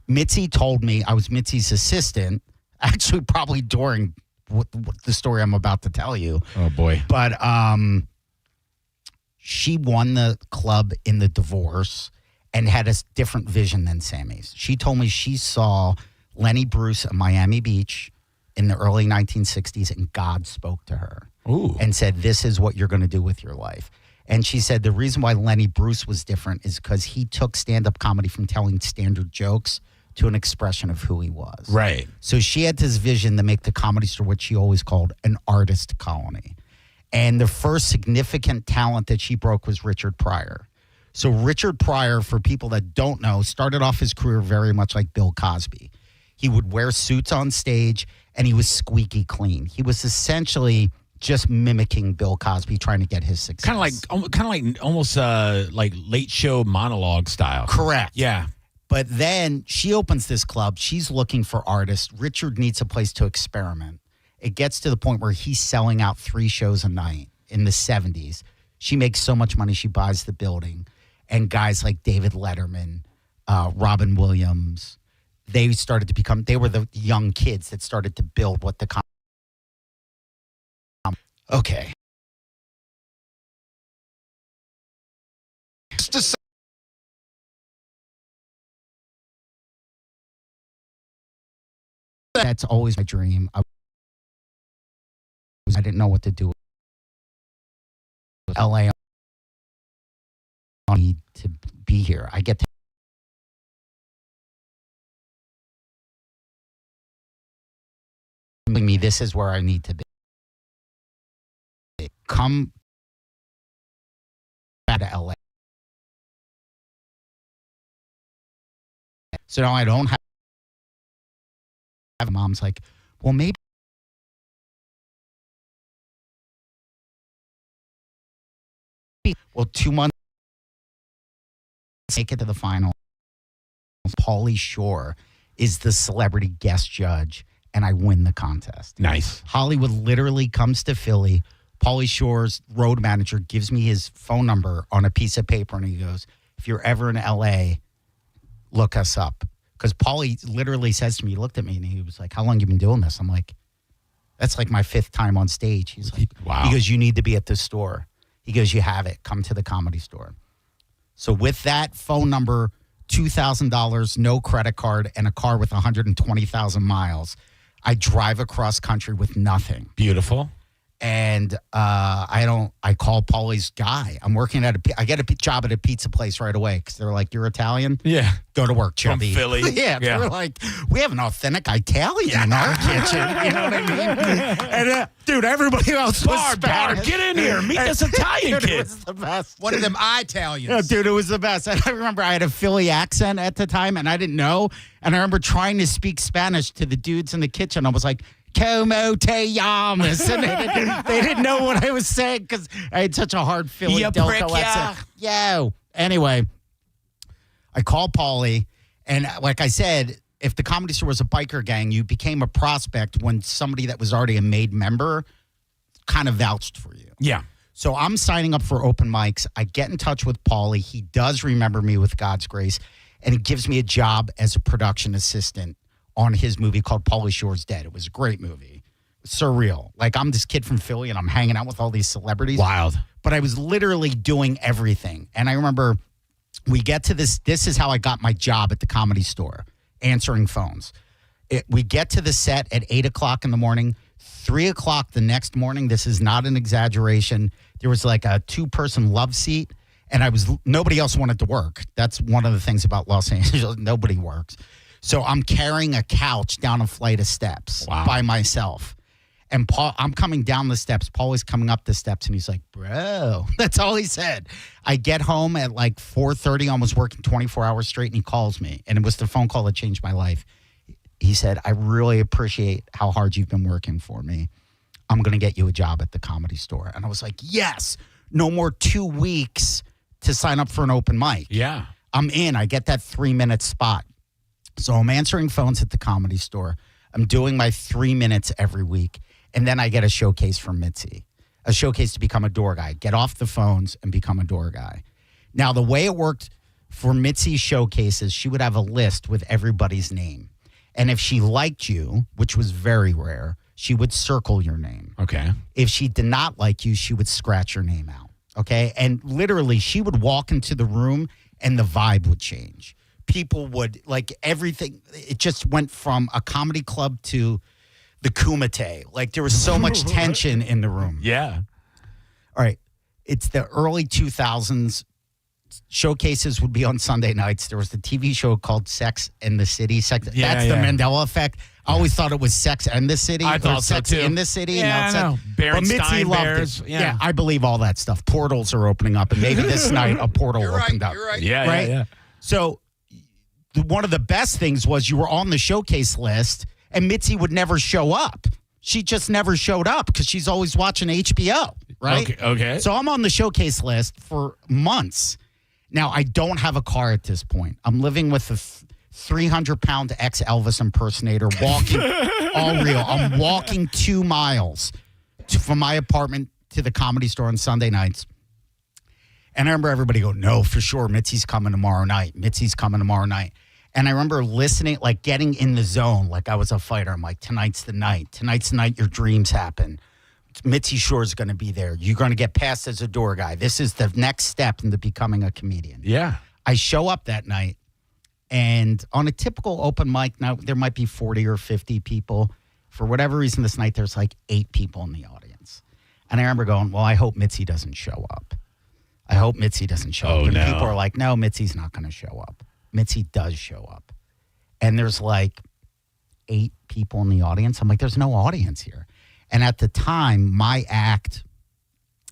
Mitzi told me, I was Mitzi's assistant, actually probably during what the story I'm about to tell you. Oh, boy. But she won the club in the divorce and had a different vision than Sammy's. She told me she saw Lenny Bruce at Miami Beach in the early 1960s, and God spoke to her and said, this is what you're going to do with your life. And she said the reason why Lenny Bruce was different is because he took stand-up comedy from telling standard jokes to an expression of who he was. Right. So she had this vision to make the Comedy Store what she always called an artist colony. And the first significant talent that she broke was Richard Pryor. So Richard Pryor, for people that don't know, started off his career very much like Bill Cosby. He would wear suits on stage, and he was squeaky clean. He was essentially just mimicking Bill Cosby, trying to get his success. Kind of like almost like late show monologue style. Correct. Yeah. But then she opens this club. She's looking for artists. Richard needs a place to experiment. It gets to the point where he's selling out 3 shows a night in the 70s. She makes so much money, she buys the building. And guys like David Letterman, Robin Williams, they were the young kids that started to build what the okay. That's always my dream. I didn't know what to do with LA. I need to be here. I get to me. This is where I need to be. Come back to LA. So now I don't have. Mom's like, well, maybe. Well, 2 months. Make it to the final. Pauly Shore is the celebrity guest judge, and I win the contest. Nice. Hollywood literally comes to Philly. Pauly Shore's road manager gives me his phone number on a piece of paper, and he goes, if you're ever in L.A., look us up. Because Pauly literally says to me, he looked at me, and he was like, how long you been doing this? I'm like, that's like my 5th time on stage. He's like, wow. He goes, you need to be at this store. He goes, you have it. Come to the Comedy Store. So with that phone number, $2,000, no credit card, and a car with 120,000 miles, I drive across country with nothing. Beautiful. And I call Pauly's guy. I'm working I get a job at a pizza place right away because they're like, you're Italian? Yeah. Go to work, chubby. From Philly. Yeah. They're like, we have an authentic Italian in our kitchen. You know what I mean? And dude, everybody else was Spanish. Get in here. Meet this Italian kid. It was the best. One of them Italians. Yeah, dude, it was the best. And I remember I had a Philly accent at the time, and I didn't know. And I remember trying to speak Spanish to the dudes in the kitchen. I was like, Como te llamas? And they didn't know what I was saying because I had such a hard Philly Delco accent. Yo. Anyway, I called Pauly, and like I said, if the Comedy Store was a biker gang, you became a prospect when somebody that was already a made member kind of vouched for you. Yeah. So I'm signing up for open mics. I get in touch with Pauly. He does remember me with God's grace, and he gives me a job as a production assistant on his movie called Pauly Shore's Dead. It was a great movie. Surreal. Like, I'm this kid from Philly, and I'm hanging out with all these celebrities. Wild. But I was literally doing everything. And I remember we get to this. This is how I got my job at the Comedy Store, answering phones. We get to the set at 8 o'clock in the morning. 3 o'clock the next morning, this is not an exaggeration, there was like a 2-person love seat, And nobody else wanted to work. That's one of the things about Los Angeles. Nobody works. So I'm carrying a couch down a flight of steps by myself. And I'm coming down the steps. Paul is coming up the steps, and he's like, bro. That's all he said. I get home at like 4:30, almost working 24 hours straight, and he calls me. And it was the phone call that changed my life. He said, I really appreciate how hard you've been working for me. I'm going to get you a job at the Comedy Store. And I was like, yes, no more 2 weeks to sign up for an open mic. Yeah. I'm in. I get that 3-minute spot. So I'm answering phones at the Comedy Store. I'm doing my 3 minutes every week. And then I get a showcase from Mitzi, a showcase to become a door guy, get off the phones and become a door guy. Now, the way it worked for Mitzi's showcases, she would have a list with everybody's name. And if she liked you, which was very rare, she would circle your name. Okay. If she did not like you, she would scratch your name out. Okay. And literally, she would walk into the room and the vibe would change. People would, like, everything. It just went from a comedy club to the Kumite. Like, there was so much tension in the room. Yeah. All right. It's the early 2000s. Showcases would be on Sunday nights. There was the TV show called Sex and the City. That's the Mandela effect. I always thought it was Sex and the City. I thought so, Sex too. in the City. Yeah, I know. But Mitzi loved Bears. it. Yeah. I believe all that stuff. Portals are opening up, and maybe this night a portal opened up. You're right. Yeah. So one of the best things was you were on the showcase list, and Mitzi would never show up. She just never showed up because she's always watching HBO, right? Okay. So I'm on the showcase list for months. Now, I don't have a car at this point. I'm living with a 300-pound ex-Elvis impersonator walking, all real. I'm walking 2 miles from my apartment to the Comedy Store on Sunday nights. And I remember everybody go, no, for sure, Mitzi's coming tomorrow night. Mitzi's coming tomorrow night. And I remember listening, like getting in the zone like I was a fighter. I'm like, tonight's the night. Tonight's the night your dreams happen. Mitzi Shore is going to be there. You're going to get passed as a door guy. This is the next step into becoming a comedian. Yeah. I show up that night, and on a typical open mic, now there might be 40 or 50 people. For whatever reason, this night there's like 8 people in the audience. And I remember going, well, I hope Mitzi doesn't show up. I hope Mitzi doesn't show up. And no. people are like, no, Mitzi's not going to show up. Mitzi does show up. And there's like 8 people in the audience. I'm like, there's no audience here. And at the time, my act,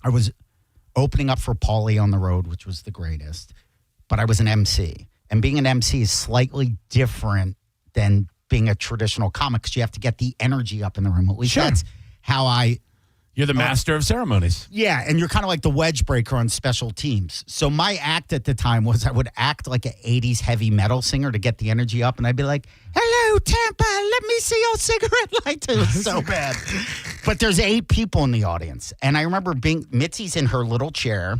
I was opening up for Paulie on the Road, which was the greatest, but I was an MC. And being an MC is slightly different than being a traditional comic because you have to get the energy up in the room. At least that's how You're the master of ceremonies. Yeah, and you're kind of like the wedge breaker on special teams. So my act at the time was I would act like an 80s heavy metal singer to get the energy up, and I'd be like, hello, Tampa, let me see your cigarette lighter. It was so bad. But there's 8 people in the audience, and I remember Mitzi's in her little chair,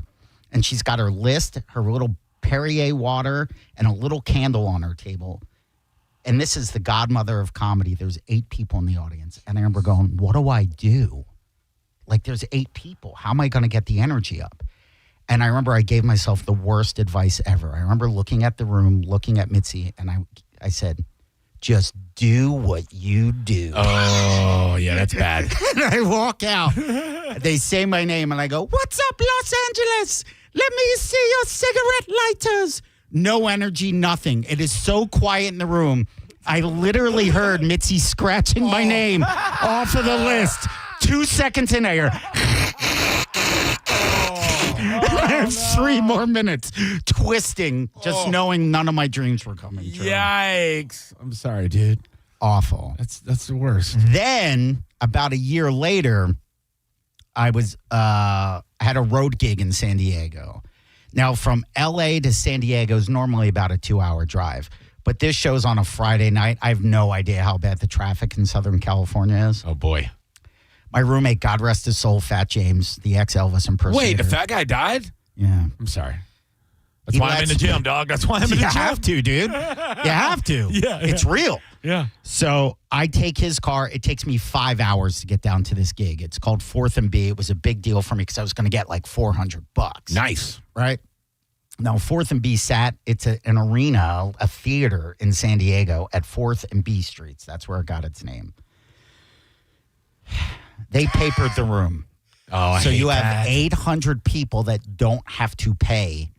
and she's got her list, her little Perrier water, and a little candle on her table. And this is the godmother of comedy. There's 8 people in the audience, and I remember going, what do I do? Like, there's 8 people. How am I going to get the energy up? And I remember I gave myself the worst advice ever. I remember looking at the room, looking at Mitzi, and I said, just do what you do. Oh, yeah, that's bad. And I walk out. They say my name, and I go, what's up, Los Angeles? Let me see your cigarette lighters. No energy, nothing. It is so quiet in the room. I literally heard Mitzi scratching my name off of the list. 2 seconds in, I hear. I have 3 more minutes twisting, just knowing none of my dreams were coming true. Yikes. I'm sorry, dude. Awful. That's the worst. Then, about a year later, I had a road gig in San Diego. Now, from L.A. to San Diego is normally about a 2-hour drive. But this show's on a Friday night. I have no idea how bad the traffic in Southern California is. Oh, boy. My roommate, God rest his soul, Fat James, the ex-Elvis impersonator. Wait, the fat guy died? Yeah. I'm sorry. That's why I'm in the gym, dog. That's why I'm in the gym. You have to, dude. You have to. Yeah. It's real. Yeah. So I take his car. It takes me 5 hours to get down to this gig. It's called 4th and B. It was a big deal for me because I was going to get like $400. Nice. Right? Now, 4th and B it's an arena, a theater in San Diego at 4th and B Streets. That's where it got its name. They papered the room. Oh, I so hate you have that. 800 people that don't have to pay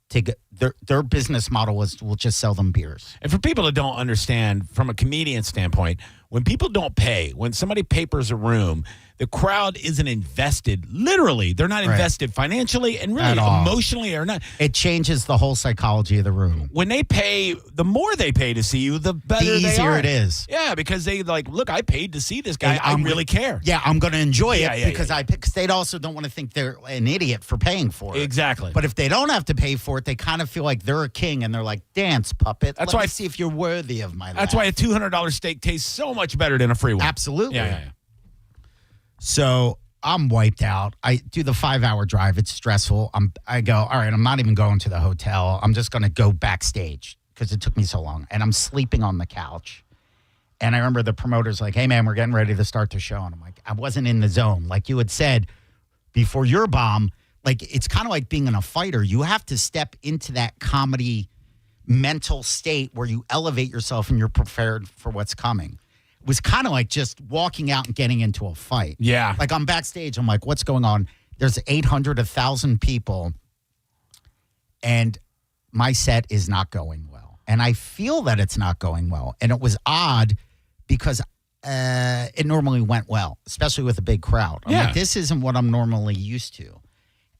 to get their business model will just sell them beers. And for people that don't understand, from a comedian standpoint, when people don't pay, when somebody papers a room, the crowd isn't invested. Literally, they're not invested financially and really At all. emotionally or not. It changes the whole psychology of the room. When they pay, the more they pay to see you, the better The they easier are. it is. Yeah, because they like, look, I paid to see this guy. And I really care. Yeah, I'm going to enjoy Yeah, it yeah, because because they also don't want to think they're an idiot for paying for it. Exactly. But if they don't have to pay for it, they kind of feel like they're a king and they're like, dance, puppet. That's Let why me see if you're worthy of my That's laugh. why a $200 steak tastes so much better than a free one. Absolutely. Yeah. So I'm wiped out. I do the 5-hour drive. It's stressful. I go, all right, I'm not even going to the hotel. I'm just going to go backstage because it took me so long. And I'm sleeping on the couch. And I remember the promoter's like, hey, man, we're getting ready to start the show. And I'm like, I wasn't in the zone. Like you had said before your bomb, like it's kind of like being in a fighter. You have to step into that comedy mental state where you elevate yourself and you're prepared for what's coming. It was kind of like just walking out and getting into a fight. Yeah. Like I'm backstage. I'm like, what's going on? There's 800, 1,000 people. And my set is not going well. And I feel that it's not going well. And it was odd because it normally went well, especially with a big crowd. I'm like, this isn't what I'm normally used to.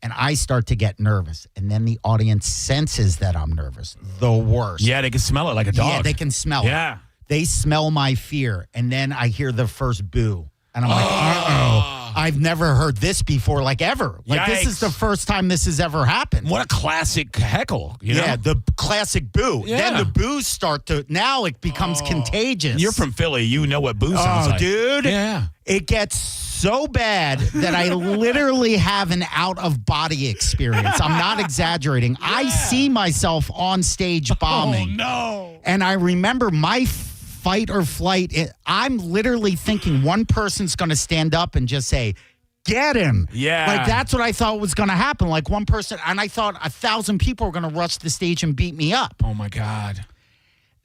And I start to get nervous. And then the audience senses that I'm nervous. The worst. Yeah, they can smell it like a dog. Yeah, they can smell it. Yeah. They smell my fear. And then I hear the first boo. And I'm like, uh-oh. I've never heard this before, like ever. Like this is the first time this has ever happened. What a classic heckle. You Yeah, know? the classic boo. Yeah. Then the boos start to, now it becomes contagious. You're from Philly. You know what boo sounds like. Dude. Yeah. It gets so bad that I literally have an out-of-body experience. I'm not exaggerating. I see myself on stage bombing. Oh, no. And I remember my fight or flight. I'm literally thinking one person's going to stand up and just say, get him. Yeah. Like, that's what I thought was going to happen. Like, one person, and I thought 1,000 people were going to rush the stage and beat me up. Oh, my God.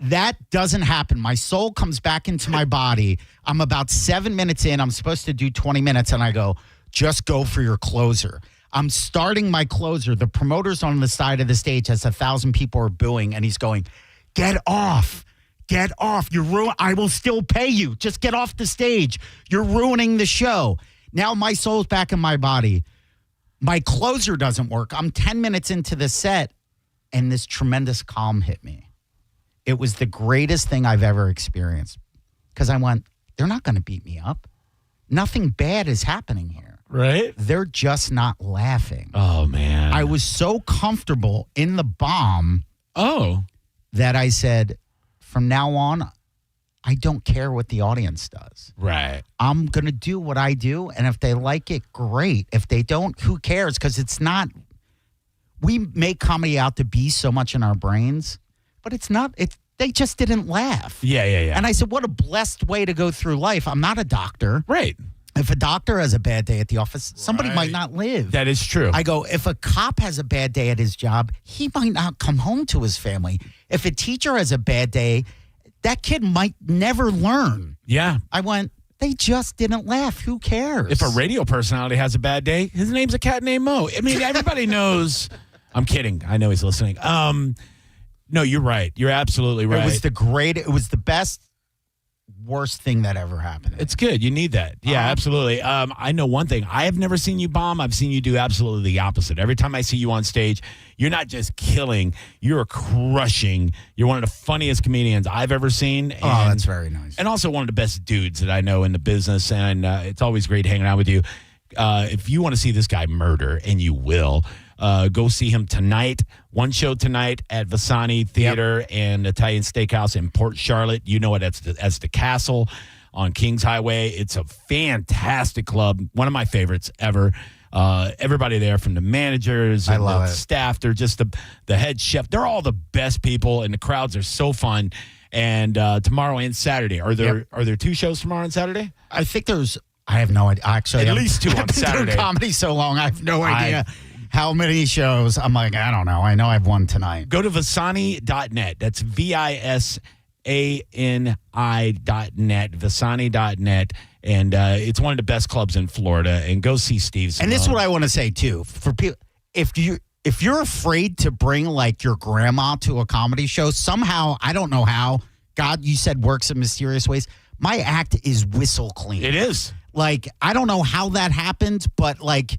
That doesn't happen. My soul comes back into my body. I'm about 7 minutes in. I'm supposed to do 20 minutes, and I go, just go for your closer. I'm starting my closer. The promoter's on the side of the stage as 1,000 people are booing, and he's going, get off. Get off. I will still pay you. Just get off the stage. You're ruining the show. Now my soul's back in my body. My closer doesn't work. I'm 10 minutes into the set, and this tremendous calm hit me. It was the greatest thing I've ever experienced because I went, they're not going to beat me up. Nothing bad is happening here. Right? They're just not laughing. Oh, man. I was so comfortable in the bomb that I said, from now on, I don't care what the audience does. Right. I'm going to do what I do. And if they like it, great. If they don't, who cares? Because it's not, we make comedy out to be so much in our brains, but it's not, they just didn't laugh. Yeah. And I said, what a blessed way to go through life. I'm not a doctor. Right. If a doctor has a bad day at the office, somebody might not live. That is true. I go, if a cop has a bad day at his job, he might not come home to his family. If a teacher has a bad day, that kid might never learn. Yeah. I went, they just didn't laugh. Who cares? If a radio personality has a bad day, his name's a cat named Mo. I mean, everybody knows. I'm kidding. I know he's listening. No, you're right. You're absolutely right. It was the best, worst thing that ever happened. It's good. You need that. Yeah, absolutely. I know one thing. I have never seen you bomb. I've seen you do absolutely the opposite. Every time I see you on stage, you're not just killing. You're crushing. You're one of the funniest comedians I've ever seen. And, that's very nice. And also one of the best dudes that I know in the business. And it's always great hanging out with you. If you want to see this guy murder, and you will, go see him tonight. One show tonight at Vasani Theater and Italian Steakhouse in Port Charlotte. You know it as the Castle on Kings Highway. It's a fantastic club. One of my favorites ever. Everybody there, from the managers and the staff, they're just the head chef. They're all the best people, and the crowds are so fun. And tomorrow and Saturday, are there two shows tomorrow and Saturday? I think there's. I have no idea. Actually, at least two on Saturday. I've been doing comedy so long, I have no idea how many shows. I'm like, I don't know. I know I have one tonight. Go to Vasani.net. That's VISANI.net, Vasani.net, And it's one of the best clubs in Florida. And go see Steve Simone. And this is what I want to say, too. For people, if you're afraid to bring, like, your grandma to a comedy show, somehow, I don't know how, God, you said works in mysterious ways, my act is whistle clean. It is. Like, I don't know how that happened, but, like,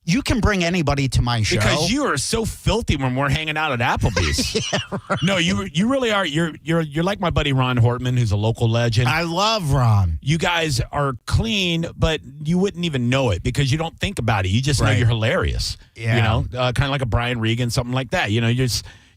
you can bring anybody to my show. Because you are so filthy when we're hanging out at Applebee's. Yeah, right. No, you really are. You're like my buddy Ron Hortman, who's a local legend. I love Ron. You guys are clean, but you wouldn't even know it because you don't think about it. You just know Right. you're hilarious. Yeah. You know, kind of like a Brian Regan, something like that. You know,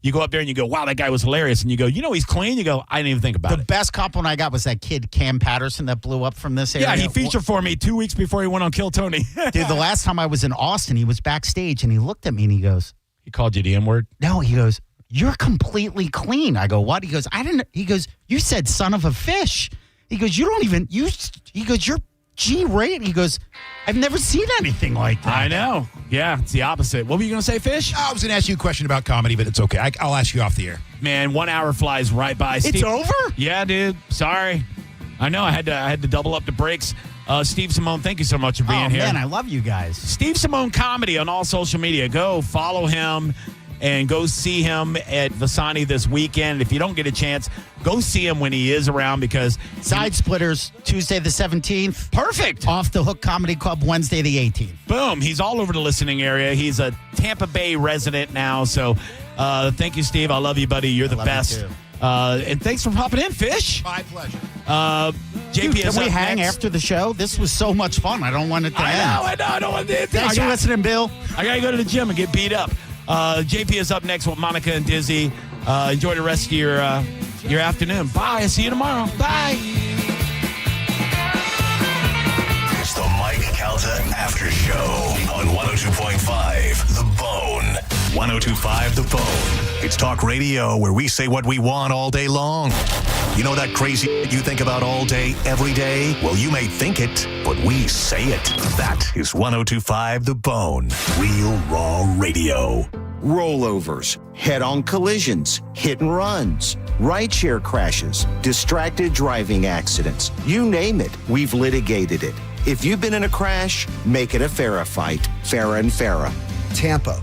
you go up there and you go, wow, that guy was hilarious. And you go, you know, he's clean. You go, I didn't even think about The it. best compliment I got was that kid, Cam Patterson, that blew up from this area. Yeah, he featured for me 2 weeks before he went on Kill Tony. Dude, the last time I was in Austin, he was backstage and he looked at me and he goes, He called you the N-word? no, he goes, you're completely clean. I go, what? He goes, I didn't. He goes, you said son of a fish. He goes, you don't even, he goes, you're G-rated. He goes, I've never seen anything like that. I know. Yeah, it's the opposite. What were you going to say, Fish? I was going to ask you a question about comedy, but it's okay. I'll ask you off the air. Man, 1 hour flies right by. It's over? Yeah, dude. Sorry. I know. I had to double up the brakes. Steve Simone, thank you so much for being here. Man, I love you guys. Steve Simone Comedy on all social media. Go follow him and go see him at Vasani this weekend. If you don't get a chance, go see him when he is around because Side Splitters, Tuesday the 17th. Perfect. Off the Hook Comedy Club, Wednesday the 18th. Boom. He's all over the listening area. He's a Tampa Bay resident now. So thank you, Steve. I love you, buddy. You're the best. And thanks for popping in, Fish. My pleasure. JP, Can we hang after the show? This was so much fun. I don't want it to end. I know. I don't want to. Thanks for listening, Bill. I got to go to the gym and get beat up. JP is up next with Monica and Dizzy. Enjoy the rest of your afternoon. Bye. See you tomorrow. Bye. It's the Mike Calta After Show on 102.5 The Bone. 102.5 The Bone. It's talk radio where we say what we want all day long. You know that crazy you think about all day, every day? Well, you may think it, but we say it. That is 102.5 The Bone. Real raw radio. Rollovers, head-on collisions, hit and runs, rideshare crashes, distracted driving accidents. You name it, we've litigated it. If you've been in a crash, make it a Farrah fight. Farrah and Farrah. Tampa.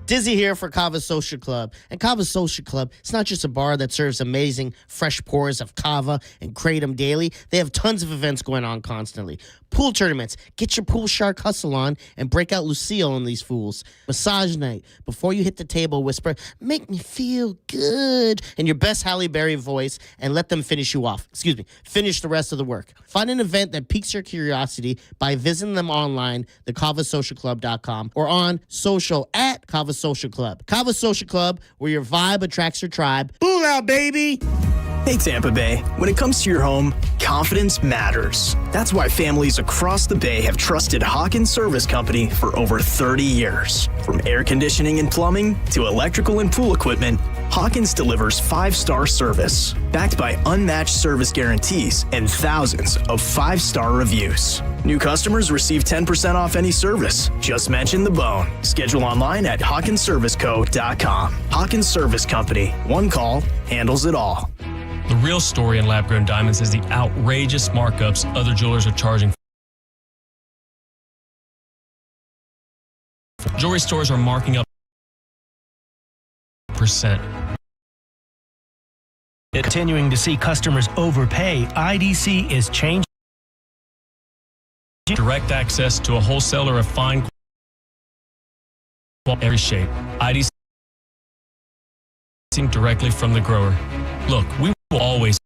Dizzy here for Kava Social Club. And Kava Social Club, it's not just a bar that serves amazing fresh pours of kava and kratom daily. They have tons of events going on constantly. Pool tournaments. Get your pool shark hustle on and break out Lucille on these fools. Massage night. Before you hit the table, whisper, make me feel good in your best Halle Berry voice and let them finish you off. Finish the rest of the work. Find an event that piques your curiosity by visiting them online, thekavasocialclub.com, or on social at Kava Social Club. Kava Social Club, where your vibe attracts your tribe. Boom out, baby! Hey, Tampa Bay. When it comes to your home, confidence matters. That's why families across the Bay have trusted Hawkins Service Company for over 30 years. From air conditioning and plumbing to electrical and pool equipment, Hawkins delivers 5-star service, backed by unmatched service guarantees and thousands of 5-star reviews. New customers receive 10% off any service. Just mention the bone. Schedule online at HawkinsServiceCo.com. Hawkins Service Company. One call handles it all. The real story in lab-grown diamonds is the outrageous markups other jewelers are charging. Jewelry stores are marking up %. Continuing to see customers overpay, IDC is changing. Direct access to a wholesaler of fine quality every shape. IDC directly from the grower. Look, we will always. If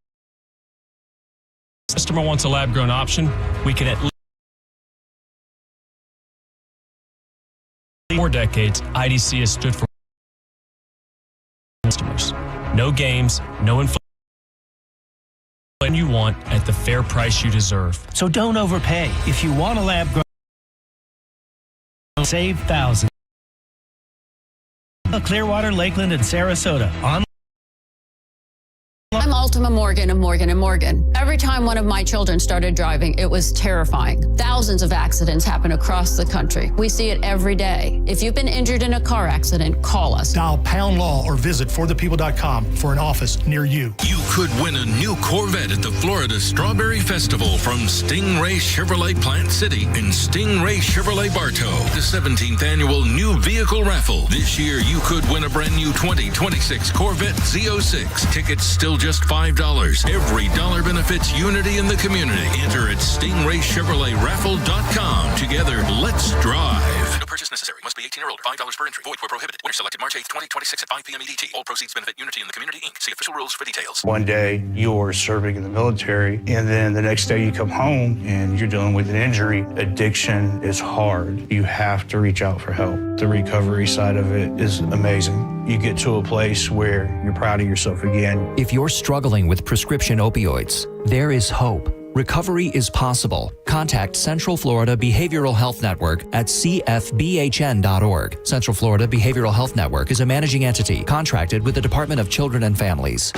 the customer wants a lab-grown option, we can at least. For 4 decades, IDC has stood for customers. No games, no inflation. You want at the fair price you deserve. So don't overpay. If you want a lab grown, save thousands. Clearwater, Lakeland, and Sarasota. I'm Ultima Morgan of Morgan & Morgan. Every time one of my children started driving, it was terrifying. Thousands of accidents happen across the country. We see it every day. If you've been injured in a car accident, call us. Dial pound law or visit forthepeople.com for an office near you. You could win a new Corvette at the Florida Strawberry Festival from Stingray Chevrolet Plant City in Stingray Chevrolet Bartow. The 17th annual new vehicle raffle. This year, you could win a brand new 2026 Corvette Z06. Tickets still just $5. Every dollar benefits unity in the community. Enter at StingrayChevroletRaffle.com. Together, let's drive. No purchase necessary. Must be 18 or older. $5 per entry. Void where prohibited. Winner selected March 8th, 2026 at 5 p.m. EDT. All proceeds benefit Unity in the Community, Inc. See official rules for details. One day you're serving in the military, and then the next day you come home and you're dealing with an injury. Addiction is hard. You have to reach out for help. The recovery side of it is amazing. You get to a place where you're proud of yourself again. If you're struggling with prescription opioids, there is hope. Recovery is possible. Contact Central Florida Behavioral Health Network at cfbhn.org. Central Florida Behavioral Health Network is a managing entity contracted with the Department of Children and Families.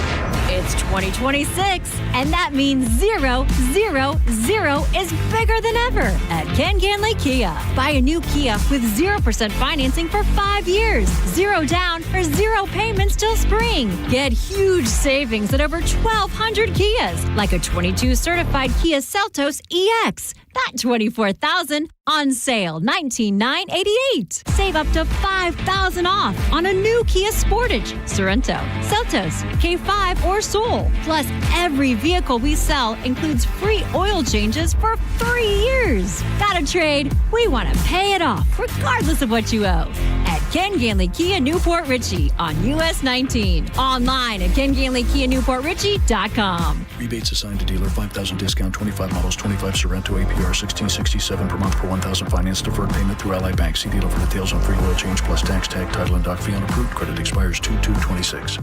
It's 2026, and that means 0, 0, 0 is bigger than ever at Ken Ganley Kia. Buy a new Kia with 0% financing for 5 years, 0 down or 0 payments till spring. Get huge savings at over 1,200 Kias, like a 22 certified Kia Seltos EX. That $24,000 on sale, $19,988. Save up to $5,000 off on a new Kia Sportage, Sorento, Seltos, K5, or Soul. Plus, every vehicle we sell includes free oil changes for 3 years. Got a trade? We want to pay it off, regardless of what you owe. At Ken Ganley Kia Newport Richie on US 19. Online at KenGanleyKia NewportRichie.com. Rebates assigned to dealer, 5,000 discount, 25 models, 25 Sorento APR, 1667 per month per 1,000 finance deferred payment through Ally Bank. See dealer for details on free oil change plus tax tag, title, and doc fee on approved. Credit expires 2/2/26.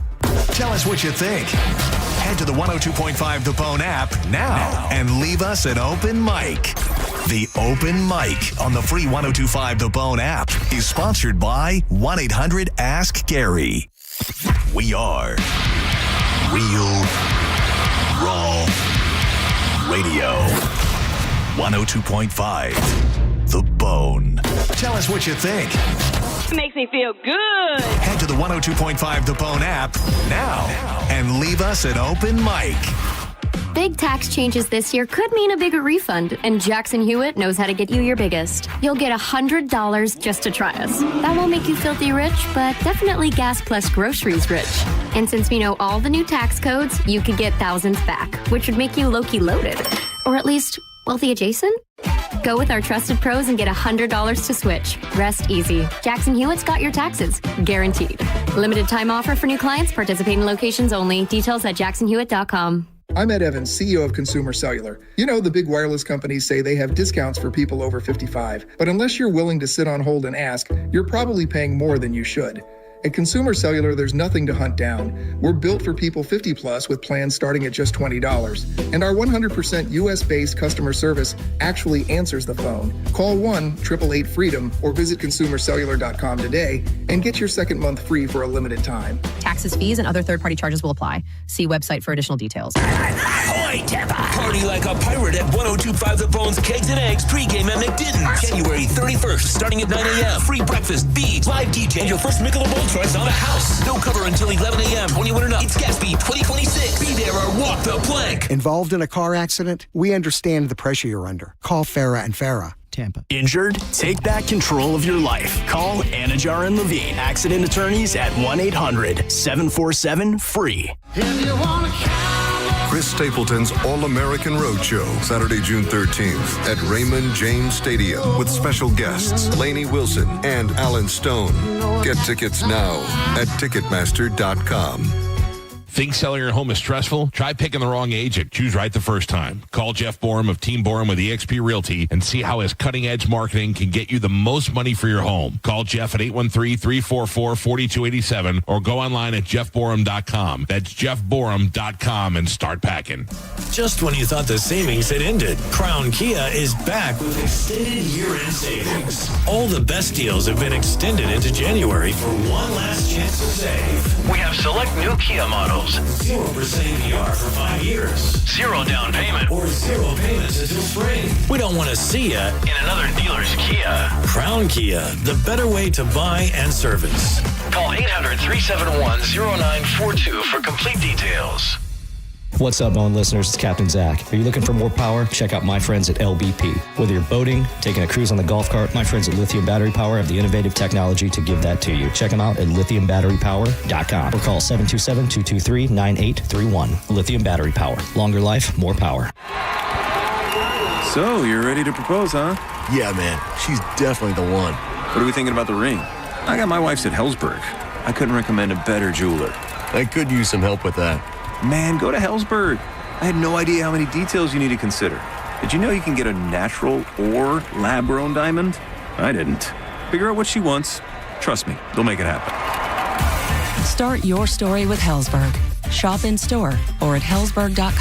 Tell us what you think. Head to the 102.5 The Bone app now and leave us an open mic. The Open Mic on the free 102.5 The Bone app is sponsored by 1-800-ASK-GARY. We are Real Raw Radio. 102.5 The Bone. Tell us what you think. It makes me feel good. Head to the 102.5 The Bone app now and leave us an open mic. Big tax changes this year could mean a bigger refund, and Jackson Hewitt knows how to get you your biggest. You'll get $100 just to try us. That won't make you filthy rich, but definitely gas plus groceries rich. And since we know all the new tax codes, you could get thousands back, which would make you low-key loaded. Or at least wealthy adjacent? Go with our trusted pros and get $100 to switch. Rest easy. Jackson Hewitt's got your taxes. Guaranteed. Limited time offer for new clients. Participating locations only. Details at jacksonhewitt.com. I'm Ed Evans, CEO of Consumer Cellular. You know, the big wireless companies say they have discounts for people over 55. But unless you're willing to sit on hold and ask, you're probably paying more than you should. At Consumer Cellular, there's nothing to hunt down. We're built for people 50 plus with plans starting at just $20. And our 100% US-based customer service actually answers the phone. Call 1-888-FREEDOM or visit consumercellular.com today and get your second month free for a limited time. Taxes, fees, and other third-party charges will apply. See website for additional details. Ahoy, Tampa! Party like a pirate at 102.5 The Bone's Kegs and Eggs pregame at McDidden's. January 31st, starting at 9 a.m. Free breakfast, beads, live DJ, and your first Michelob Ultra's on the house. No cover until 11 a.m. 21 and up. It's Gatsby 2026. Be there or walk the plank. Involved in a car accident? We understand the pressure you're under. Call Farah and Farah. Tampa. Injured? Take back control of your life. Call Anajar and Levine, accident attorneys at 1-800-747-FREE. Chris Stapleton's All-American Roadshow, Saturday, June 13th at Raymond James Stadium with special guests Lainey Wilson and Alan Stone. Get tickets now at Ticketmaster.com. Think selling your home is stressful? Try picking the wrong agent. Choose right the first time. Call Jeff Borum of Team Borum with eXp Realty and see how his cutting-edge marketing can get you the most money for your home. Call Jeff at 813-344-4287 or go online at jeffborum.com. That's jeffborum.com and start packing. Just when you thought the savings had ended, Crown Kia is back with extended year-end savings. All the best deals have been extended into January for one last chance to save. We have select new Kia models details. 0% APR for 5 years. 0 down payment. Or 0 payments until spring. We don't want to see you In another dealer's Kia. Crown Kia, the better way to buy and service. Call 800-371-0942 for complete details. What's up, Bone listeners? It's Captain Zach. Are you looking for more power? Check out my friends at LBP. Whether you're boating, taking a cruise on the golf cart, my friends at Lithium Battery Power have the innovative technology to give that to you. Check them out at lithiumbatterypower.com or call 727-223-9831. Lithium Battery Power. Longer life, more power. So, you're ready to propose, huh? Yeah, man. She's definitely the one. What are we thinking about the ring? I got my wife's at Hellsberg. I couldn't recommend a better jeweler. I could use some help with that. Man, go to Hellsberg. I had no idea how many details you need to consider. Did you know you can get a natural or lab-grown diamond? I didn't. Figure out what she wants. Trust me, they'll make it happen. Start your story with Hellsberg. Shop in store or at hellsberg.com.